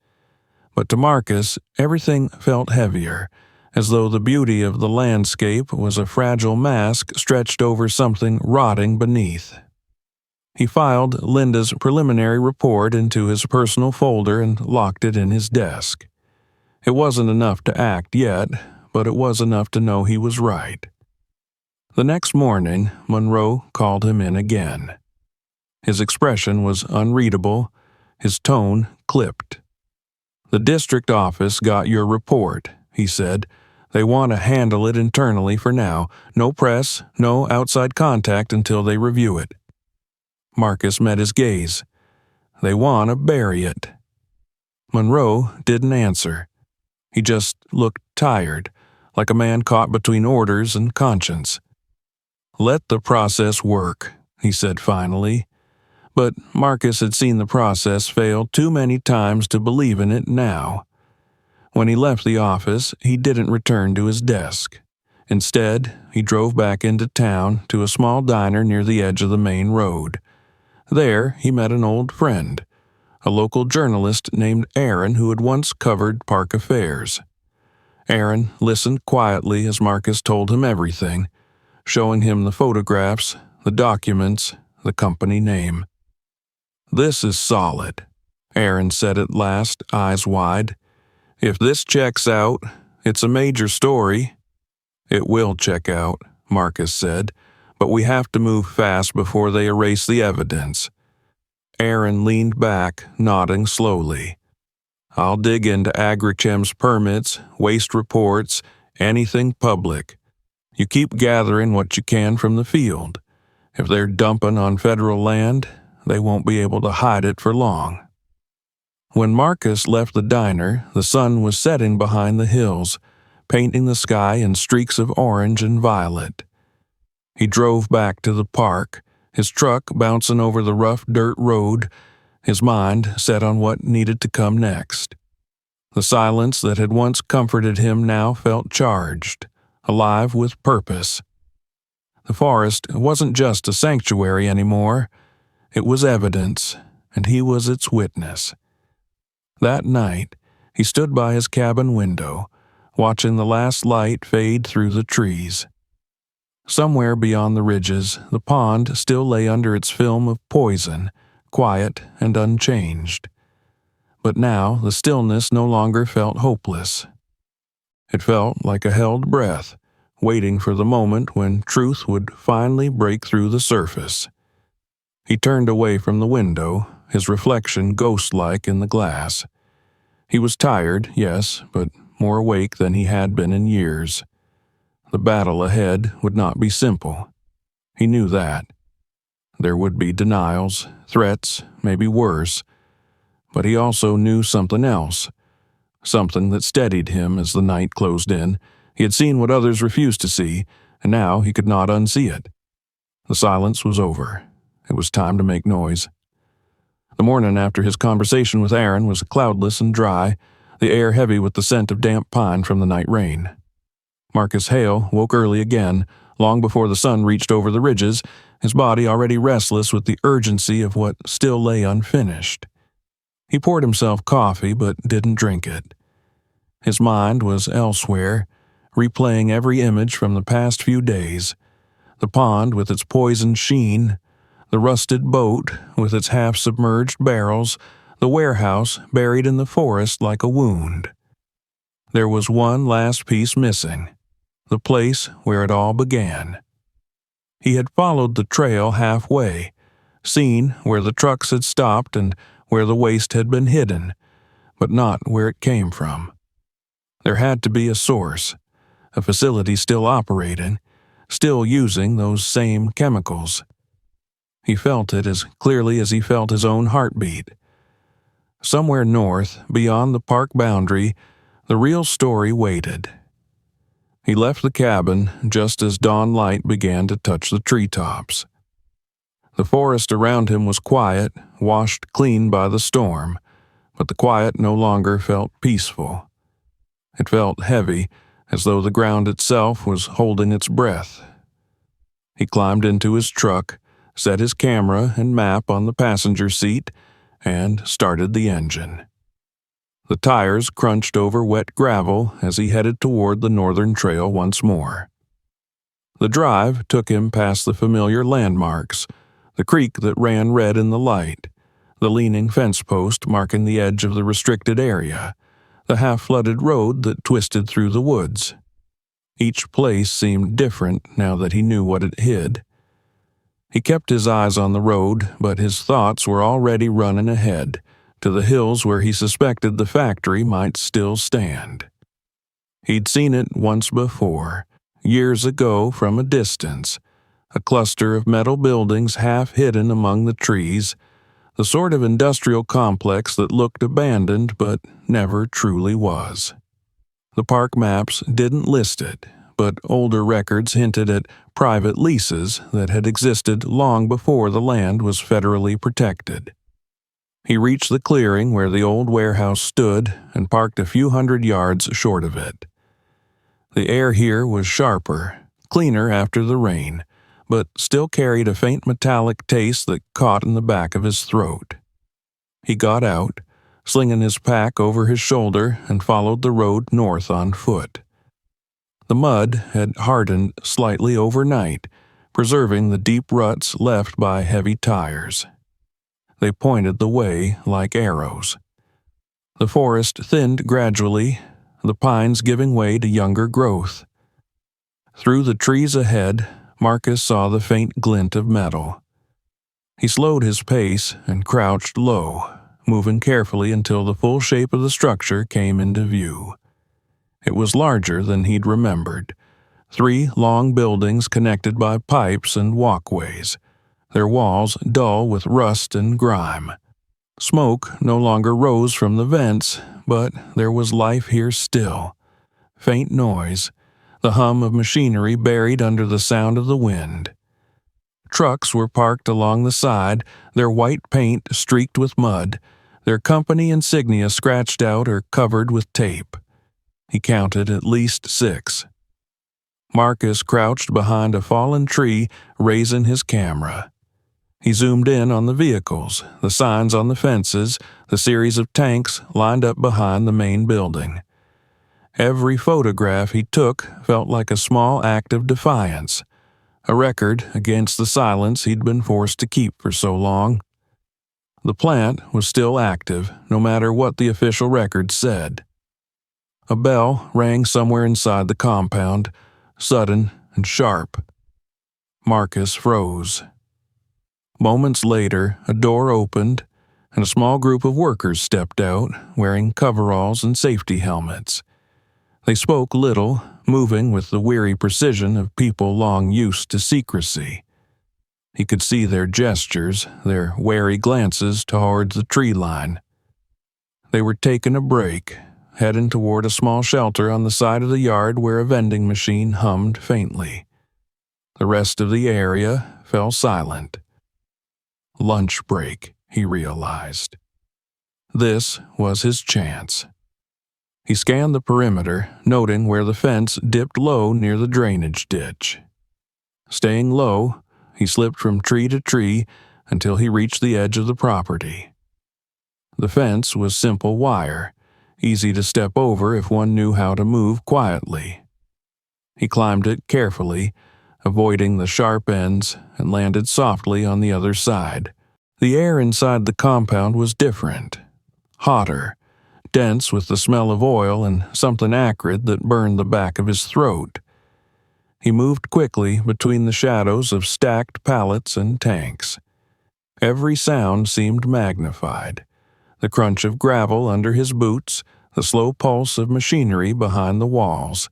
But to Marcus, everything felt heavier, as though the beauty of the landscape was a fragile mask stretched over something rotting beneath. He filed Linda's preliminary report into his personal folder and locked it in his desk. It wasn't enough to act yet, but it was enough to know he was right. The next morning, Monroe called him in again. His expression was unreadable, his tone clipped. The district office got your report, he said. They want to handle it internally for now. No press, no outside contact until they review it. Marcus met his gaze. They want to bury it. Monroe didn't answer. He just looked tired, like a man caught between orders and conscience. Let the process work, he said finally. But Marcus had seen the process fail too many times to believe in it now. When he left the office, he didn't return to his desk. Instead, he drove back into town to a small diner near the edge of the main road. There, he met an old friend, a local journalist named Aaron who had once covered park affairs. Aaron listened quietly as Marcus told him everything, showing him the photographs, the documents, the company name. This is solid, Aaron said at last, eyes wide. If this checks out, it's a major story. It will check out, Marcus said, but we have to move fast before they erase the evidence. Aaron leaned back, nodding slowly. I'll dig into Agrichem's permits, waste reports, anything public. You keep gathering what you can from the field. If they're dumping on federal land, they won't be able to hide it for long. When Marcus left the diner, the sun was setting behind the hills, painting the sky in streaks of orange and violet. He drove back to the park, his truck bouncing over the rough dirt road, his mind set on what needed to come next. The silence that had once comforted him now felt charged, alive with purpose. The forest wasn't just a sanctuary anymore. It was evidence, and he was its witness. That night, he stood by his cabin window, watching the last light fade through the trees. Somewhere beyond the ridges, the pond still lay under its film of poison, quiet and unchanged. But now the stillness no longer felt hopeless. It felt like a held breath, waiting for the moment when truth would finally break through the surface. He turned away from the window, his reflection ghost-like in the glass. He was tired, yes, but more awake than he had been in years. The battle ahead would not be simple. He knew that. There would be denials, threats, maybe worse. But he also knew something else, something that steadied him as the night closed in. He had seen what others refused to see, and now he could not unsee it. The silence was over. It was time to make noise. The morning after his conversation with Aaron was cloudless and dry, the air heavy with the scent of damp pine from the night rain. Marcus Hale woke early again, long before the sun reached over the ridges, his body already restless with the urgency of what still lay unfinished. He poured himself coffee but didn't drink it. His mind was elsewhere, replaying every image from the past few days. The pond with its poisoned sheen, the rusted boat with its half-submerged barrels, the warehouse buried in the forest like a wound. There was one last piece missing, the place where it all began. He had followed the trail halfway, seen where the trucks had stopped and where the waste had been hidden, but not where it came from. There had to be a source, a facility still operating, still using those same chemicals. He felt it as clearly as he felt his own heartbeat. Somewhere north, beyond the park boundary, the real story waited. He left the cabin just as dawn light began to touch the treetops. The forest around him was quiet, washed clean by the storm, but the quiet no longer felt peaceful. It felt heavy, as though the ground itself was holding its breath. He climbed into his truck, set his camera and map on the passenger seat, and started the engine. The tires crunched over wet gravel as he headed toward the northern trail once more. The drive took him past the familiar landmarks, the creek that ran red in the light, the leaning fence post marking the edge of the restricted area, the half-flooded road that twisted through the woods. Each place seemed different now that he knew what it hid. He kept his eyes on the road, but his thoughts were already running ahead, to the hills where he suspected the factory might still stand. He'd seen it once before, years ago from a distance, a cluster of metal buildings half hidden among the trees, the sort of industrial complex that looked abandoned but never truly was. The park maps didn't list it, but older records hinted at private leases that had existed long before the land was federally protected. He reached the clearing where the old warehouse stood and parked a few hundred yards short of it. The air here was sharper, cleaner after the rain, but still carried a faint metallic taste that caught in the back of his throat. He got out, slinging his pack over his shoulder, and followed the road north on foot. The mud had hardened slightly overnight, preserving the deep ruts left by heavy tires. They pointed the way like arrows. The forest thinned gradually, the pines giving way to younger growth. Through the trees ahead, Marcus saw the faint glint of metal. He slowed his pace and crouched low, moving carefully until the full shape of the structure came into view. It was larger than he'd remembered. 3 long buildings connected by pipes and walkways, their walls dull with rust and grime. Smoke no longer rose from the vents, but there was life here still. Faint noise, the hum of machinery buried under the sound of the wind. Trucks were parked along the side, their white paint streaked with mud, their company insignia scratched out or covered with tape. He counted at least 6. Marcus crouched behind a fallen tree, raising his camera. He zoomed in on the vehicles, the signs on the fences, the series of tanks lined up behind the main building. Every photograph he took felt like a small act of defiance, a record against the silence he'd been forced to keep for so long. The plant was still active, no matter what the official records said. A bell rang somewhere inside the compound, sudden and sharp. Marcus froze. Moments later, a door opened, and a small group of workers stepped out, wearing coveralls and safety helmets. They spoke little, moving with the weary precision of people long used to secrecy. He could see their gestures, their wary glances towards the tree line. They were taking a break, heading toward a small shelter on the side of the yard where a vending machine hummed faintly. The rest of the area fell silent. Lunch break, he realized. This was his chance. He scanned the perimeter, noting where the fence dipped low near the drainage ditch. Staying low, he slipped from tree to tree until he reached the edge of the property. The fence was simple wire, easy to step over if one knew how to move quietly. He climbed it carefully, avoiding the sharp ends, and landed softly on the other side. The air inside the compound was different, hotter, dense with the smell of oil and something acrid that burned the back of his throat. He moved quickly between the shadows of stacked pallets and tanks. Every sound seemed magnified, the crunch of gravel under his boots, the slow pulse of machinery behind the walls.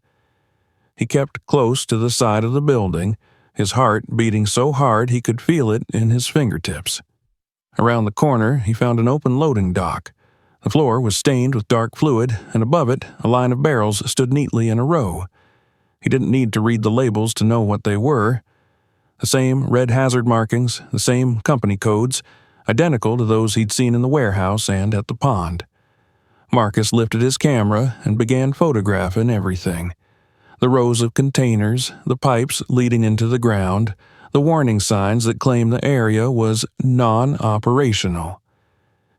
He kept close to the side of the building, his heart beating so hard he could feel it in his fingertips. Around the corner, he found an open loading dock. The floor was stained with dark fluid, and above it, a line of barrels stood neatly in a row. He didn't need to read the labels to know what they were. The same red hazard markings, the same company codes, identical to those he'd seen in the warehouse and at the pond. Marcus lifted his camera and began photographing everything. The rows of containers, the pipes leading into the ground, the warning signs that claimed the area was non-operational.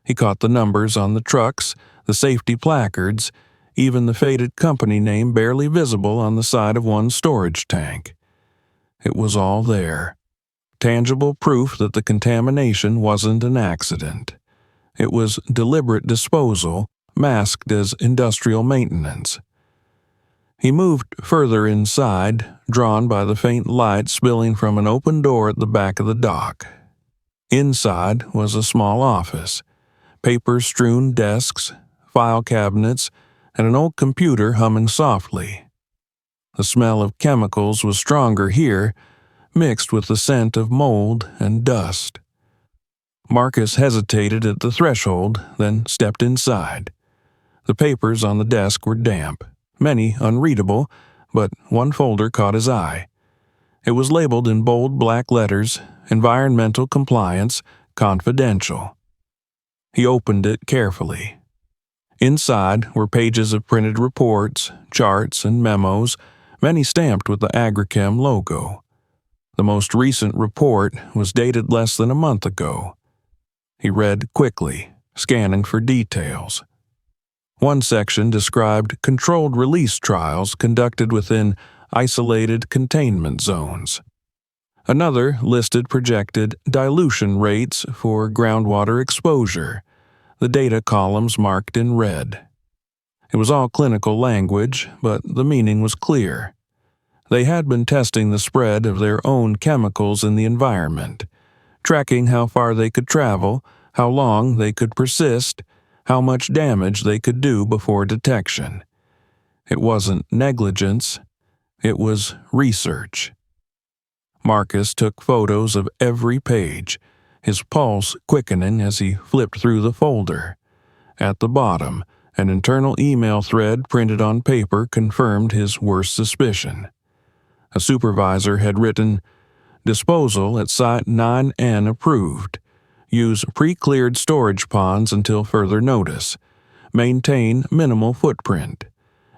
He caught the numbers on the trucks, the safety placards, even the faded company name barely visible on the side of one storage tank. It was all there. Tangible proof that the contamination wasn't an accident. It was deliberate disposal, masked as industrial maintenance. He moved further inside, drawn by the faint light spilling from an open door at the back of the dock. Inside was a small office, paper-strewn desks, file cabinets, and an old computer humming softly. The smell of chemicals was stronger here, mixed with the scent of mold and dust. Marcus hesitated at the threshold, then stepped inside. The papers on the desk were damp, many unreadable, but one folder caught his eye. It was labeled in bold black letters, Environmental Compliance, Confidential. He opened it carefully. Inside were pages of printed reports, charts, and memos, many stamped with the Agrichem logo. The most recent report was dated less than a month ago. He read quickly, scanning for details. One section described controlled release trials conducted within isolated containment zones. Another listed projected dilution rates for groundwater exposure, the data columns marked in red. It was all clinical language, but the meaning was clear. They had been testing the spread of their own chemicals in the environment, tracking how far they could travel, how long they could persist, how much damage they could do before detection. It wasn't negligence, it was research. Marcus took photos of every page, his pulse quickening as he flipped through the folder. At the bottom, an internal email thread printed on paper confirmed his worst suspicion. A supervisor had written, "Disposal at Site 9N approved. Use pre-cleared storage ponds until further notice. Maintain minimal footprint.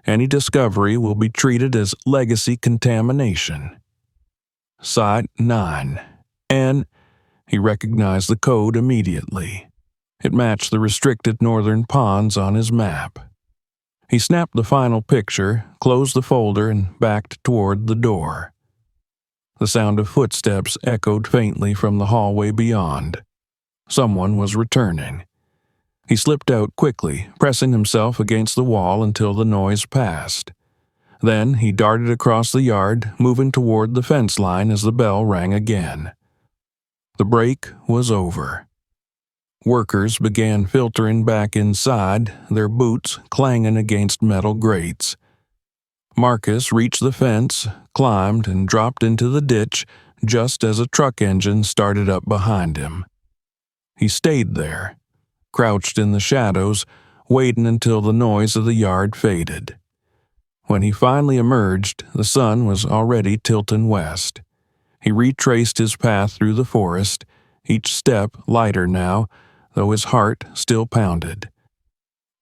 Any discovery will be treated as legacy contamination." Site 9. And he recognized the code immediately. It matched the restricted northern ponds on his map. He snapped the final picture, closed the folder, and backed toward the door. The sound of footsteps echoed faintly from the hallway beyond. Someone was returning. He slipped out quickly, pressing himself against the wall until the noise passed. Then he darted across the yard, moving toward the fence line as the bell rang again. The break was over. Workers began filtering back inside, their boots clanging against metal grates. Marcus reached the fence, climbed, and dropped into the ditch just as a truck engine started up behind him. He stayed there, crouched in the shadows, waiting until the noise of the yard faded. When he finally emerged, the sun was already tilting west. He retraced his path through the forest, each step lighter now, though his heart still pounded.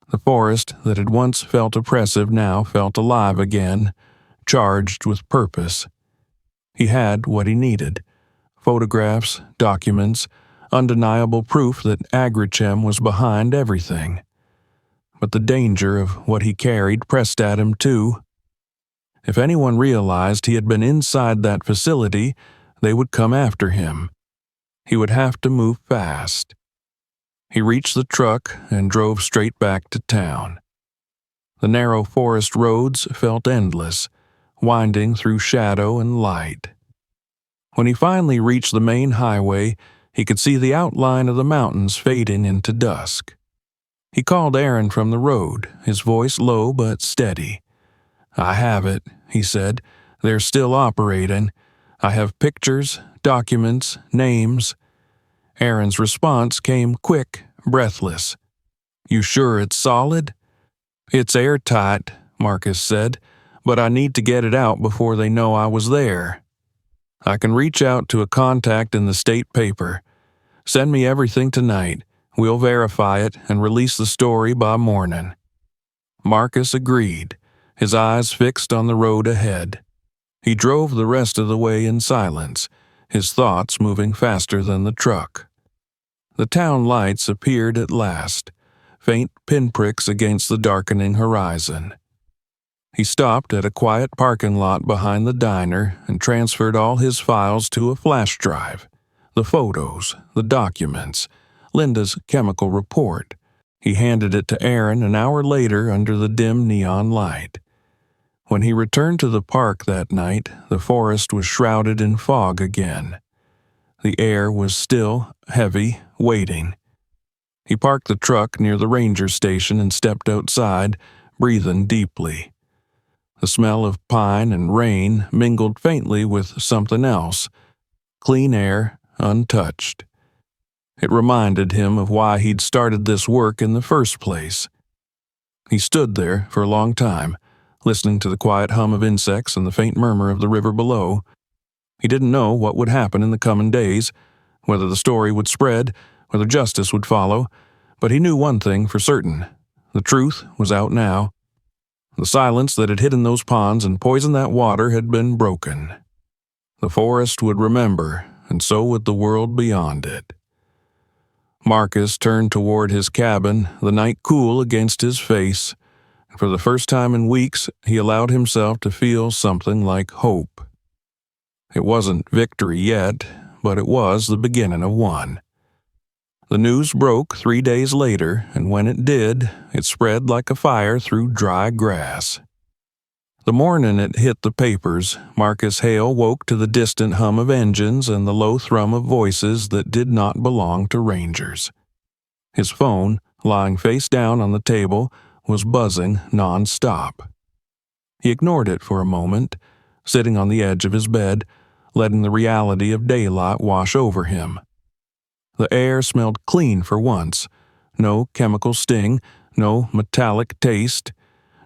The forest that had once felt oppressive now felt alive again, charged with purpose. He had what he needed: photographs, documents, undeniable proof that Agrichem was behind everything. But the danger of what he carried pressed at him too. If anyone realized he had been inside that facility, they would come after him. He would have to move fast. He reached the truck and drove straight back to town. The narrow forest roads felt endless, winding through shadow and light. When he finally reached the main highway, he could see the outline of the mountains fading into dusk. He called Aaron from the road, his voice low but steady. "I have it," he said. "They're still operating. I have pictures, documents, names." Aaron's response came quick, breathless. "You sure it's solid?" "It's airtight," Marcus said, "but I need to get it out before they know I was there. I can reach out to a contact in the state paper. Send me everything tonight. We'll verify it and release the story by morning." Marcus agreed, his eyes fixed on the road ahead. He drove the rest of the way in silence, his thoughts moving faster than the truck. The town lights appeared at last, faint pinpricks against the darkening horizon. He stopped at a quiet parking lot behind the diner and transferred all his files to a flash drive. The photos, the documents, Linda's chemical report. He handed it to Aaron an hour later under the dim neon light. When he returned to the park that night, the forest was shrouded in fog again. The air was still, heavy, waiting. He parked the truck near the ranger station and stepped outside, breathing deeply. The smell of pine and rain mingled faintly with something else, clean air, untouched. It reminded him of why he'd started this work in the first place. He stood there for a long time, listening to the quiet hum of insects and the faint murmur of the river below. He didn't know what would happen in the coming days, whether the story would spread, whether justice would follow, but he knew one thing for certain. The truth was out now. The silence that had hidden those ponds and poisoned that water had been broken. The forest would remember, and so would the world beyond it. Marcus turned toward his cabin, the night cool against his face. For the first time in weeks, he allowed himself to feel something like hope. It wasn't victory yet, but it was the beginning of one. The news broke 3 days later, and when it did, it spread like a fire through dry grass. The morning it hit the papers, Marcus Hale woke to the distant hum of engines and the low thrum of voices that did not belong to rangers. His phone, lying face down on the table, was buzzing non-stop. He ignored it for a moment, sitting on the edge of his bed, letting the reality of daylight wash over him. The air smelled clean for once, no chemical sting, no metallic taste,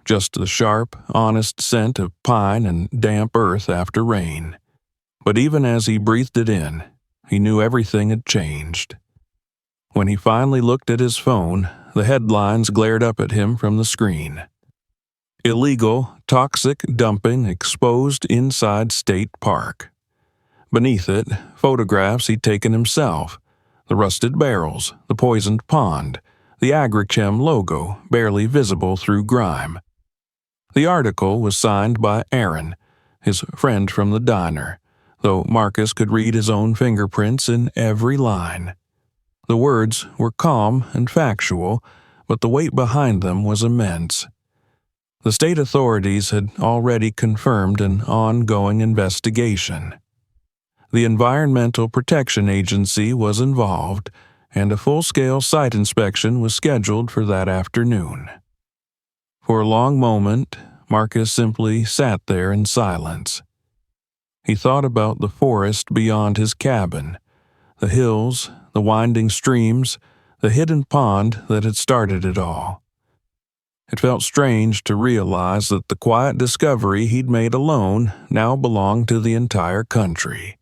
just the sharp, honest scent of pine and damp earth after rain. But even as he breathed it in, he knew everything had changed. When he finally looked at his phone, the headlines glared up at him from the screen. Illegal, toxic dumping exposed inside state park. Beneath it, photographs he'd taken himself, the rusted barrels, the poisoned pond, the Agrichem logo barely visible through grime. The article was signed by Aaron, his friend from the diner, though Marcus could read his own fingerprints in every line. The words were calm and factual, but the weight behind them was immense. The state authorities had already confirmed an ongoing investigation. The Environmental Protection Agency was involved, and a full-scale site inspection was scheduled for that afternoon. For a long moment, Marcus simply sat there in silence. He thought about the forest beyond his cabin, the hills, the winding streams, the hidden pond that had started it all. It felt strange to realize that the quiet discovery he'd made alone now belonged to the entire country.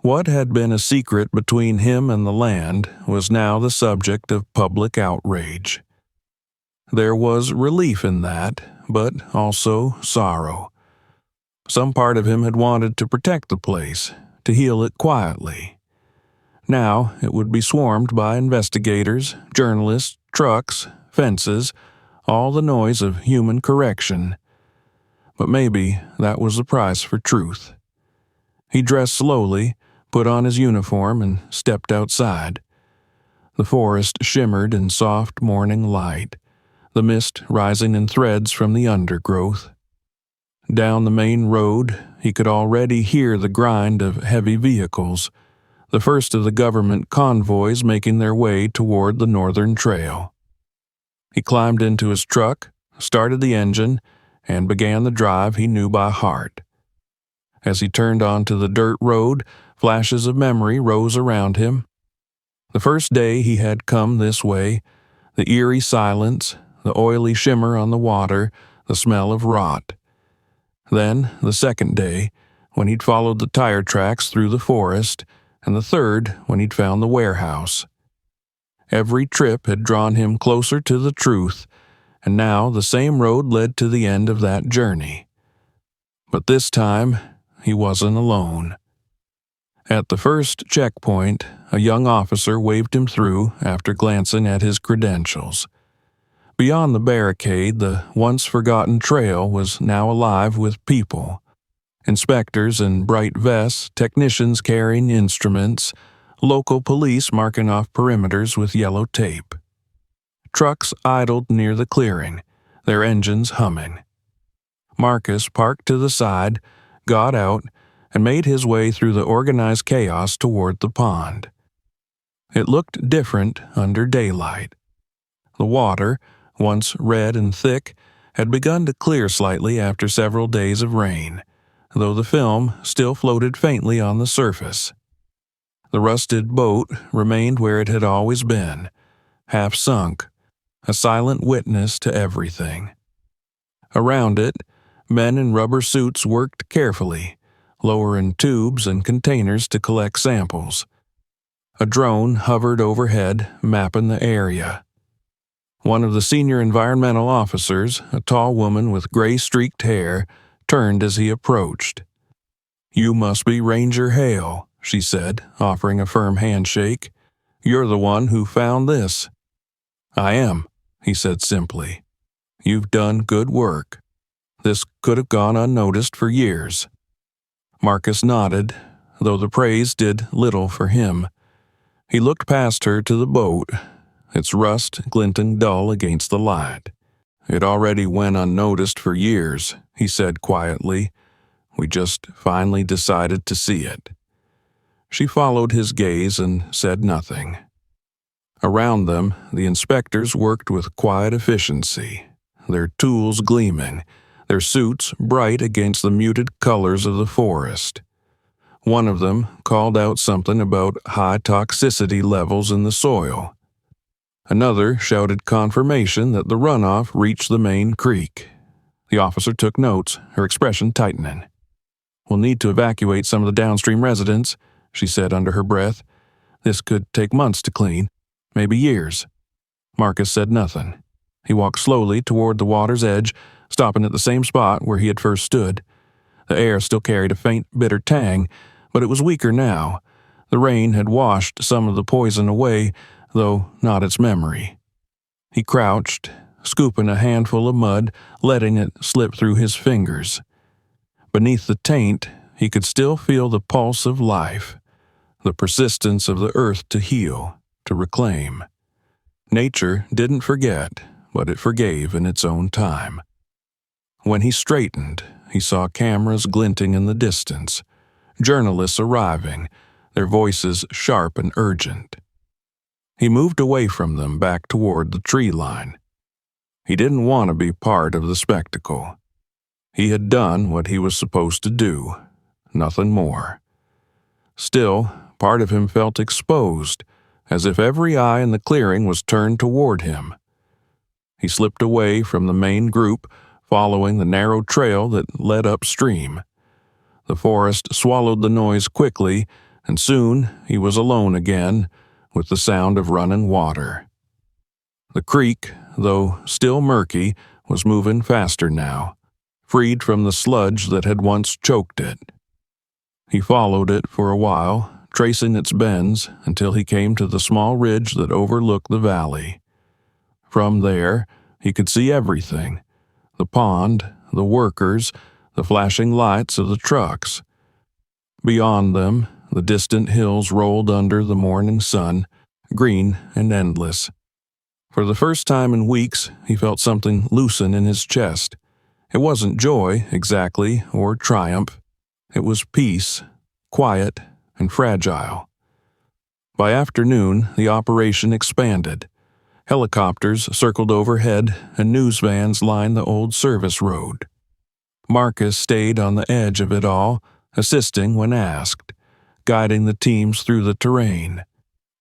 What had been a secret between him and the land was now the subject of public outrage. There was relief in that, but also sorrow. Some part of him had wanted to protect the place, to heal it quietly. Now it would be swarmed by investigators, journalists, trucks, fences, all the noise of human correction. But maybe that was the price for truth. He dressed slowly, put on his uniform, and stepped outside. The forest shimmered in soft morning light, the mist rising in threads from the undergrowth. Down the main road, he could already hear the grind of heavy vehicles, the first of the government convoys making their way toward the Northern Trail. He climbed into his truck, started the engine, and began the drive he knew by heart. As he turned onto the dirt road, flashes of memory rose around him. The first day he had come this way, the eerie silence, the oily shimmer on the water, the smell of rot. Then, the second day, when he'd followed the tire tracks through the forest, and the third, when he'd found the warehouse. Every trip had drawn him closer to the truth, and now the same road led to the end of that journey. But this time, he wasn't alone. At the first checkpoint, a young officer waved him through after glancing at his credentials. Beyond the barricade, the once-forgotten trail was now alive with people. Inspectors in bright vests, technicians carrying instruments, local police marking off perimeters with yellow tape. Trucks idled near the clearing, their engines humming. Marcus parked to the side, got out, and made his way through the organized chaos toward the pond. It looked different under daylight. The water, once red and thick, had begun to clear slightly after several days of rain, though the film still floated faintly on the surface. The rusted boat remained where it had always been, half sunk, a silent witness to everything. Around it, men in rubber suits worked carefully, lowering tubes and containers to collect samples. A drone hovered overhead, mapping the area. One of the senior environmental officers, a tall woman with gray-streaked hair, turned as he approached. "You must be Ranger Hale," she said, offering a firm handshake. "You're the one who found this." "I am," he said simply. "You've done good work. This could have gone unnoticed for years." Marcus nodded, though the praise did little for him. He looked past her to the boat, its rust glinting dull against the light. "It already went unnoticed for years," he said quietly. "We just finally decided to see it." She followed his gaze and said nothing. Around them, the inspectors worked with quiet efficiency, their tools gleaming, their suits bright against the muted colors of the forest. One of them called out something about high toxicity levels in the soil. Another shouted confirmation that the runoff reached the main creek. The officer took notes, her expression tightening. "We'll need to evacuate some of the downstream residents," she said under her breath. "This could take months to clean, maybe years." Marcus said nothing. He walked slowly toward the water's edge, stopping at the same spot where he had first stood. The air still carried a faint, bitter tang, but it was weaker now. The rain had washed some of the poison away, though not its memory. He crouched, scooping a handful of mud, letting it slip through his fingers. Beneath the taint, he could still feel the pulse of life, the persistence of the earth to heal, to reclaim. Nature didn't forget, but it forgave in its own time. When he straightened, he saw cameras glinting in the distance, journalists arriving, their voices sharp and urgent. He moved away from them back toward the tree line. He didn't want to be part of the spectacle. He had done what he was supposed to do, nothing more. Still, part of him felt exposed, as if every eye in the clearing was turned toward him. He slipped away from the main group, following the narrow trail that led upstream. The forest swallowed the noise quickly, and soon he was alone again, with the sound of running water. The creek, though still murky, was moving faster now, freed from the sludge that had once choked it. He followed it for a while, tracing its bends until he came to the small ridge that overlooked the valley. From there, he could see everything: the pond, the workers, the flashing lights of the trucks. Beyond them, the distant hills rolled under the morning sun, green and endless. For the first time in weeks, he felt something loosen in his chest. It wasn't joy, exactly, or triumph. It was peace, quiet and fragile. By afternoon, the operation expanded. Helicopters circled overhead, and news vans lined the old service road. Marcus stayed on the edge of it all, assisting when asked, guiding the teams through the terrain.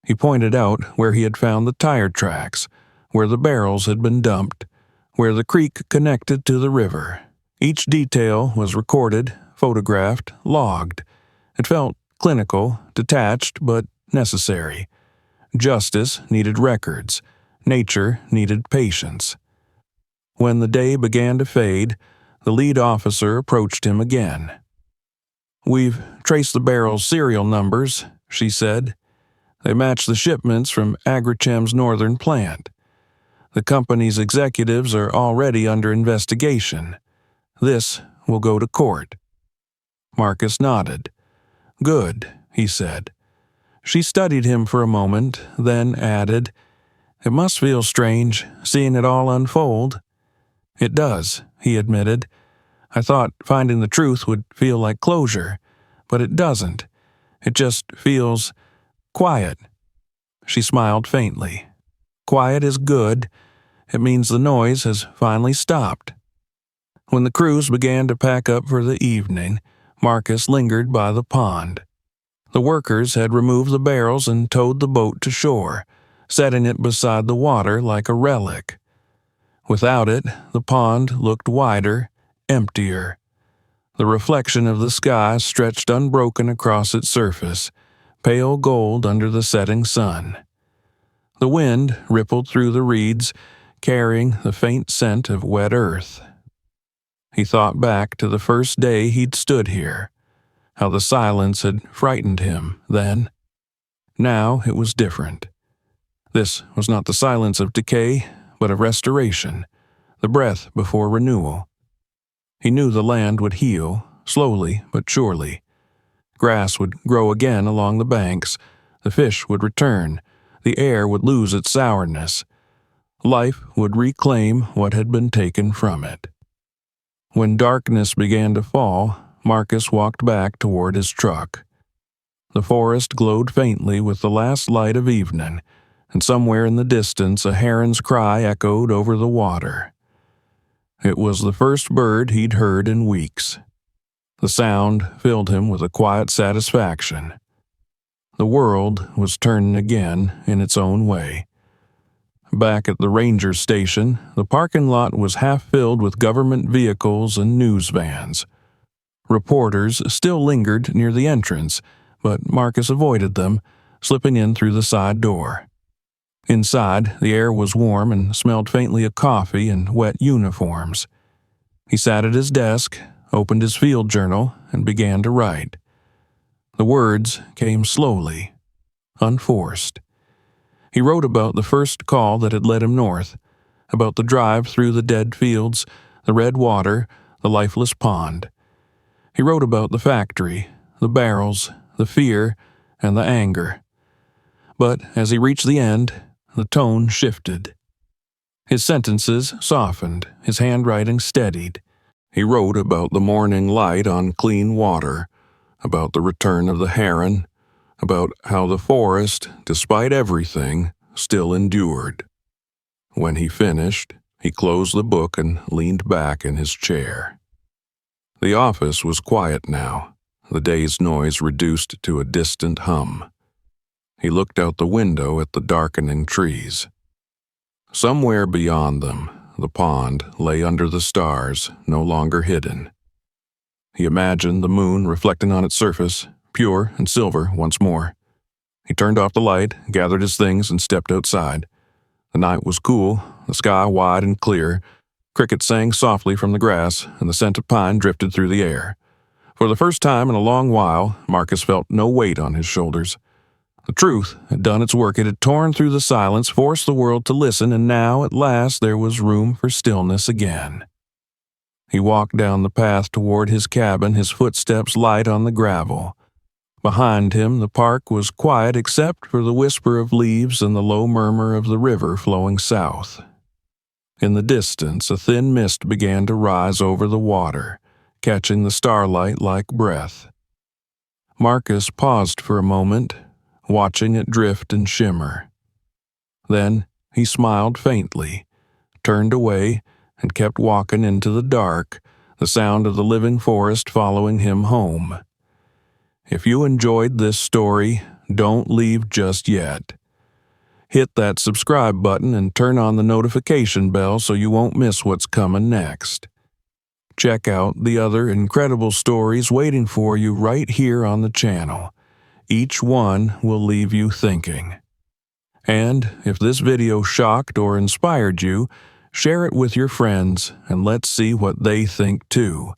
He pointed out where he had found the tire tracks, where the barrels had been dumped, where the creek connected to the river. Each detail was recorded, photographed, logged. It felt clinical, detached, but necessary. Justice needed records. Nature needed patience. When the day began to fade, the lead officer approached him again. "We've traced the barrel's serial numbers," she said. "They match the shipments from Agrichem's northern plant. The company's executives are already under investigation. This will go to court." Marcus nodded. "Good," he said. She studied him for a moment, then added, "It must feel strange, seeing it all unfold." "It does," he admitted. "I thought finding the truth would feel like closure, but it doesn't. It just feels quiet." She smiled faintly. "Quiet is good. It means the noise has finally stopped." When the crews began to pack up for the evening, Marcus lingered by the pond. The workers had removed the barrels and towed the boat to shore, setting it beside the water like a relic. Without it, the pond looked wider, emptier. The reflection of the sky stretched unbroken across its surface, pale gold under the setting sun. The wind rippled through the reeds, carrying the faint scent of wet earth. He thought back to the first day he'd stood here, how the silence had frightened him then. Now it was different. This was not the silence of decay, but of restoration, the breath before renewal. He knew the land would heal, slowly but surely. Grass would grow again along the banks, the fish would return, the air would lose its sourness. Life would reclaim what had been taken from it. When darkness began to fall, Marcus walked back toward his truck. The forest glowed faintly with the last light of evening, and somewhere in the distance a heron's cry echoed over the water. It was the first bird he'd heard in weeks. The sound filled him with a quiet satisfaction. The world was turning again in its own way. Back at the ranger station, the parking lot was half filled with government vehicles and news vans. Reporters still lingered near the entrance, but Marcus avoided them, slipping in through the side door. Inside, the air was warm and smelled faintly of coffee and wet uniforms. He sat at his desk, opened his field journal, and began to write. The words came slowly, unforced. He wrote about the first call that had led him north, about the drive through the dead fields, the red water, the lifeless pond. He wrote about the factory, the barrels, the fear, and the anger. But as he reached the end, the tone shifted. His sentences softened, his handwriting steadied. He wrote about the morning light on clean water, about the return of the heron, about how the forest, despite everything, still endured. When he finished, he closed the book and leaned back in his chair. The office was quiet now, the day's noise reduced to a distant hum. He looked out the window at the darkening trees. Somewhere beyond them, the pond lay under the stars, no longer hidden. He imagined the moon reflecting on its surface, pure and silver once more. He turned off the light, gathered his things, and stepped outside. The night was cool, the sky wide and clear. Crickets sang softly from the grass, and the scent of pine drifted through the air. For the first time in a long while, Marcus felt no weight on his shoulders. The truth had done its work. It had torn through the silence, forced the world to listen, and now, at last, there was room for stillness again. He walked down the path toward his cabin, his footsteps light on the gravel. Behind him, the park was quiet except for the whisper of leaves and the low murmur of the river flowing south. In the distance, a thin mist began to rise over the water, catching the starlight like breath. Marcus paused for a moment, watching it drift and shimmer. Then he smiled faintly, turned away, and kept walking into the dark, the sound of the living forest following him home. If you enjoyed this story, don't leave just yet. Hit that subscribe button and turn on the notification bell so you won't miss what's coming next. Check out the other incredible stories waiting for you right here on the channel. Each one will leave you thinking. And if this video shocked or inspired you, share it with your friends and let's see what they think too.